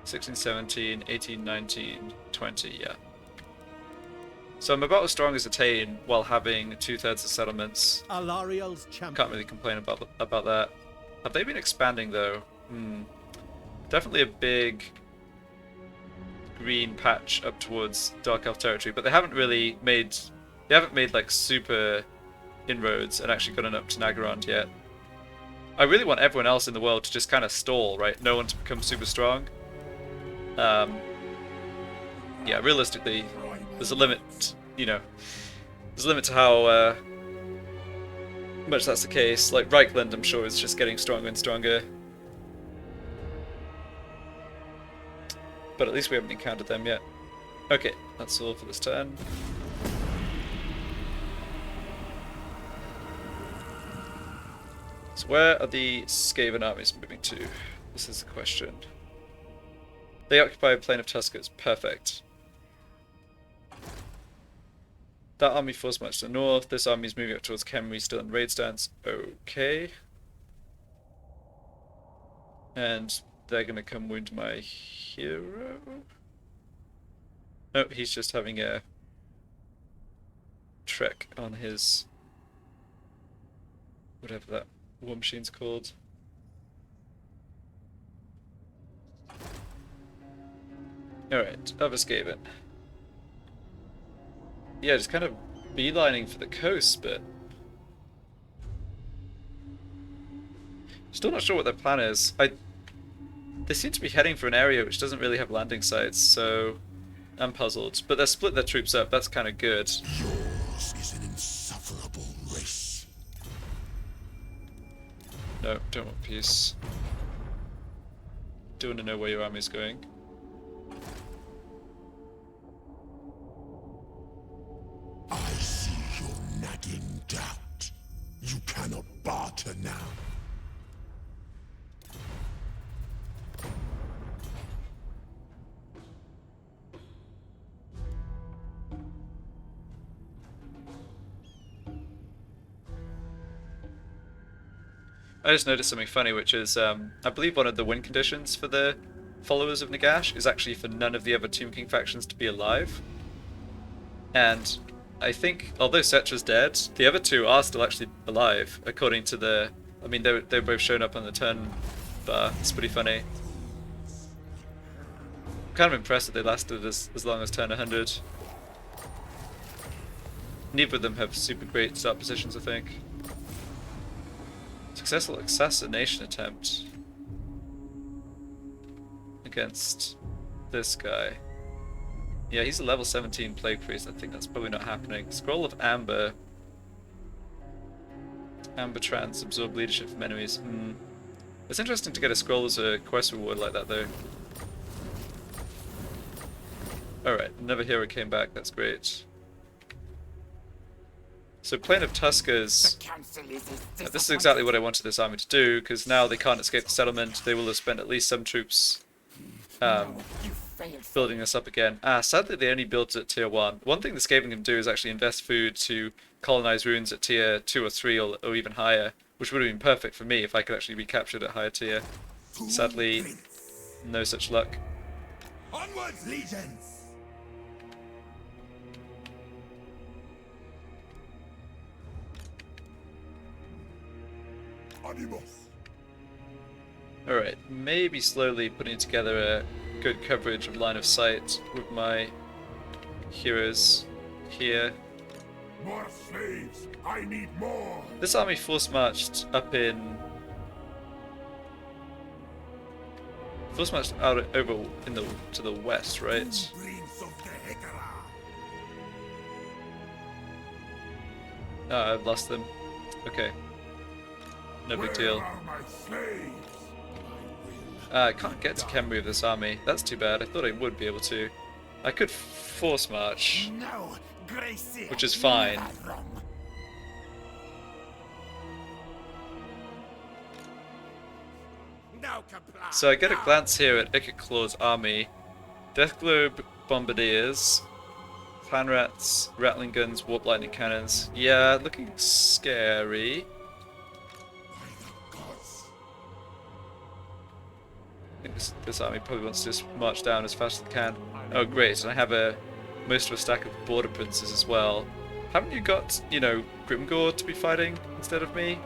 Speaker 2: 16, 17, 18, 19, 20, yeah. So I'm about as strong as Attain while having 2/3 of settlements.
Speaker 4: Alariel's champion.
Speaker 2: Can't really complain about that. Have they been expanding though? Definitely a big green patch up towards Dark Elf territory, but they haven't really made like super inroads and actually gotten up to Nagorond yet. I really want everyone else in the world to just kind of stall, right? No one to become super strong. Yeah, realistically, there's a limit, you know. There's a limit to how much that's the case. Like Reichland, I'm sure, is just getting stronger and stronger. But at least we haven't encountered them yet. Okay, that's all for this turn. So where are the Skaven armies moving to? This is the question. They occupy a plain of Tuskers. Perfect. That army falls much to the north. This army is moving up towards Khemri, still in raid stance. Okay. And they're going to come wound my hero? No, he's just having a trek on his... whatever that war machine's called. Alright, other Skaven. Yeah, just kind of beelining for the coast, but... still not sure what their plan is. They seem to be heading for an area which doesn't really have landing sites, so I'm puzzled. But they're split their troops up, that's kind of good.
Speaker 1: Yours is an insufferable race.
Speaker 2: No, don't want peace. Do want to know where your army's going.
Speaker 1: I see your nagging doubt. You cannot barter now.
Speaker 2: I just noticed something funny, which is, I believe one of the win conditions for the followers of Nagash is actually for none of the other Tomb King factions to be alive. And I think, although Setra's dead, the other two are still actually alive, according to the... I mean, they're both shown up on the turn bar. It's pretty funny. I'm kind of impressed that they lasted as long as turn 100. Neither of them have super great start positions, I think. Successful assassination attempt against this guy. Yeah, he's a level 17 Plague Priest. I think that's probably not happening. Scroll of Amber. Amber Trance, absorb leadership from enemies. It's interesting to get a scroll as a quest reward like that, though. Alright, another hero came back. That's great. So Plain of Tuskers, this is exactly what I wanted this army to do, because now they can't escape the settlement. They will have spent at least some troops building this up again. Sadly they only built it at tier 1. One thing the Skaven can do is actually invest food to colonize runes at tier 2 or 3 or even higher, which would have been perfect for me if I could actually be captured at higher tier. Sadly, no such luck.
Speaker 1: Onwards, legions!
Speaker 2: Alright, maybe slowly putting together a good coverage of line of sight with my heroes here.
Speaker 1: More slaves! I need more!
Speaker 2: This army force marched up in... Force marched out over in the to the west, right? Ah, I've lost them. Okay. No big deal. I can't get to Khemri with this army. That's too bad. I thought I would be able to. I could force march, which is fine. So I get a glance here at Ikit army. Death Globe Bombardiers, Clan Rats, Rattling Guns, Warp Lightning Cannons. Yeah, looking scary. I think this army probably wants to just march down as fast as it can. Oh great, and I have most of a stack of Border Princes as well. Haven't you got, you know, Grimgore to be fighting instead of me?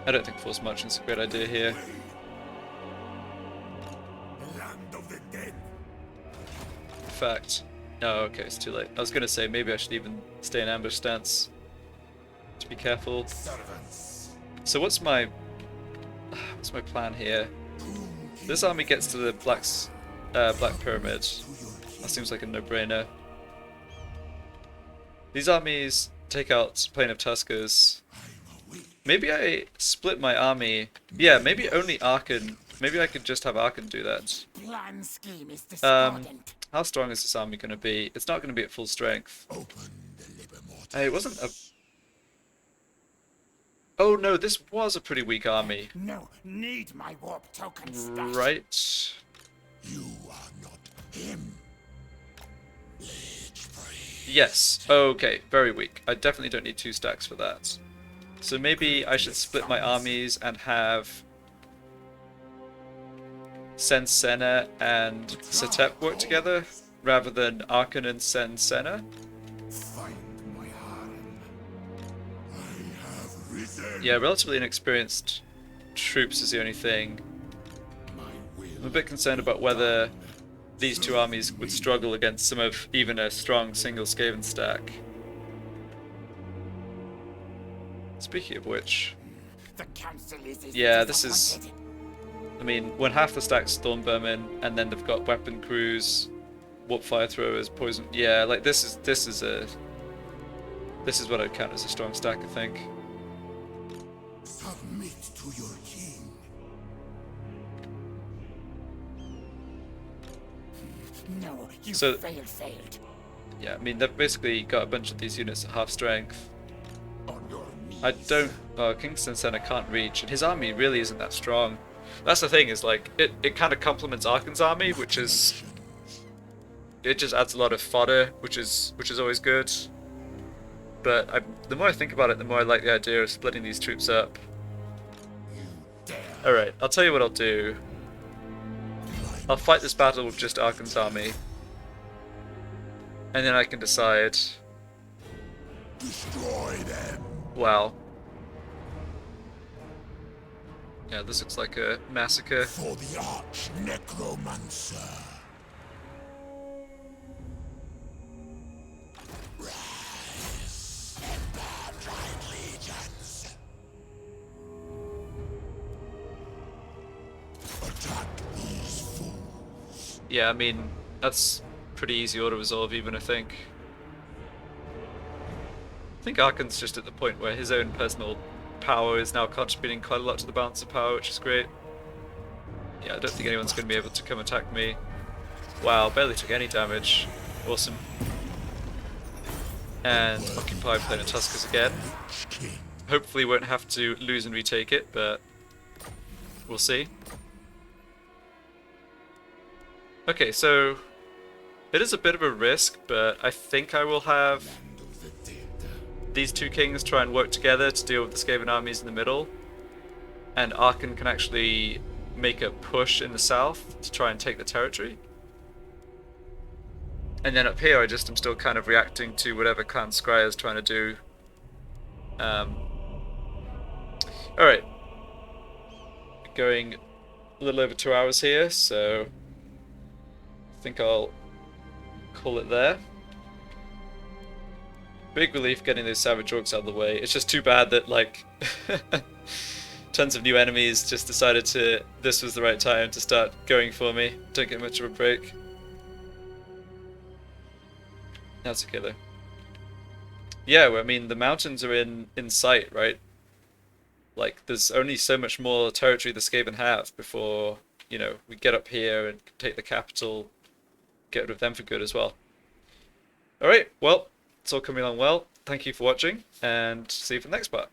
Speaker 2: I don't think force marching is a great idea here. In fact, no, okay, it's too late. I was going to say maybe I should even stay in ambush stance to be careful. So what's my plan here? This army gets to the Black Pyramid. That seems like a no-brainer. These armies take out Plain of Tuskers. Maybe I split my army. Yeah, maybe only Arkhan. Maybe I could just have Arkhan do that. How strong is this army going to be? It's not going to be at full strength. Hey, it wasn't a... Oh no, this was a pretty weak army.
Speaker 3: No, need my warp token stash.
Speaker 2: Right.
Speaker 1: You are not him.
Speaker 2: Yes. Okay, very weak. I definitely don't need 2 stacks for that. So maybe I should split my armies and have Sen Senna and Setep work together rather than Arkhan and Sen Senna. Yeah, relatively inexperienced troops is the only thing. I'm a bit concerned about whether these 2 armies would struggle against some of even a strong single Skaven stack. Speaking of which,
Speaker 3: The council is
Speaker 2: yeah, this is.
Speaker 3: disappointed.
Speaker 2: I mean, when half the stack's storm vermin, and then they've got weapon crews, warp fire throwers, poison. Yeah, like this is what I'd count as a strong stack, I think.
Speaker 1: Submit to your king.
Speaker 3: No, you
Speaker 2: So-
Speaker 3: failed.
Speaker 2: Yeah, I mean they've basically got a bunch of these units at half strength.
Speaker 1: On your knees.
Speaker 2: I don't. Kingston Center can't reach, and his army really isn't that strong. That's the thing, is like it kind of complements Arkhan's army, which is it just adds a lot of fodder, which is always good. But the more I think about it, the more I like the idea of splitting these troops up. All right, I'll tell you what I'll do. I'll fight this battle with just Arkhan's army, and then I can decide.
Speaker 1: Destroy them.
Speaker 2: Wow. Yeah, this looks like a massacre.
Speaker 1: For the arch necromancer. Rise, Empire-tried legions. Attack these fools.
Speaker 2: Yeah, I mean, that's pretty easy auto resolve even, I think. I think Arkhan's just at the point where his own personal power is now contributing quite a lot to the balance of power, which is great. Yeah, I don't think anyone's going to be able to come attack me. Wow, barely took any damage. Awesome. And Occupy Planetuscus again. Hopefully won't have to lose and retake it, but we'll see. Okay, so it is a bit of a risk, but I think I will have these two kings try and work together to deal with the Skaven armies in the middle, and Arkhan can actually make a push in the south to try and take the territory. And then up here I just am still kind of reacting to whatever Clan Scryer is trying to do. Alright. Going a little over 2 hours here, so I think I'll call it there. Big relief getting those savage orcs out of the way. It's just too bad that, like, tons of new enemies just decided this was the right time to start going for me. Don't get much of a break. That's okay though. Yeah, well, I mean, the mountains are in sight, right? Like, there's only so much more territory the Skaven have before, you know, we get up here and take the capital, get rid of them for good as well. Alright, well, it's all coming along well. Thank you for watching, and see you for the next part.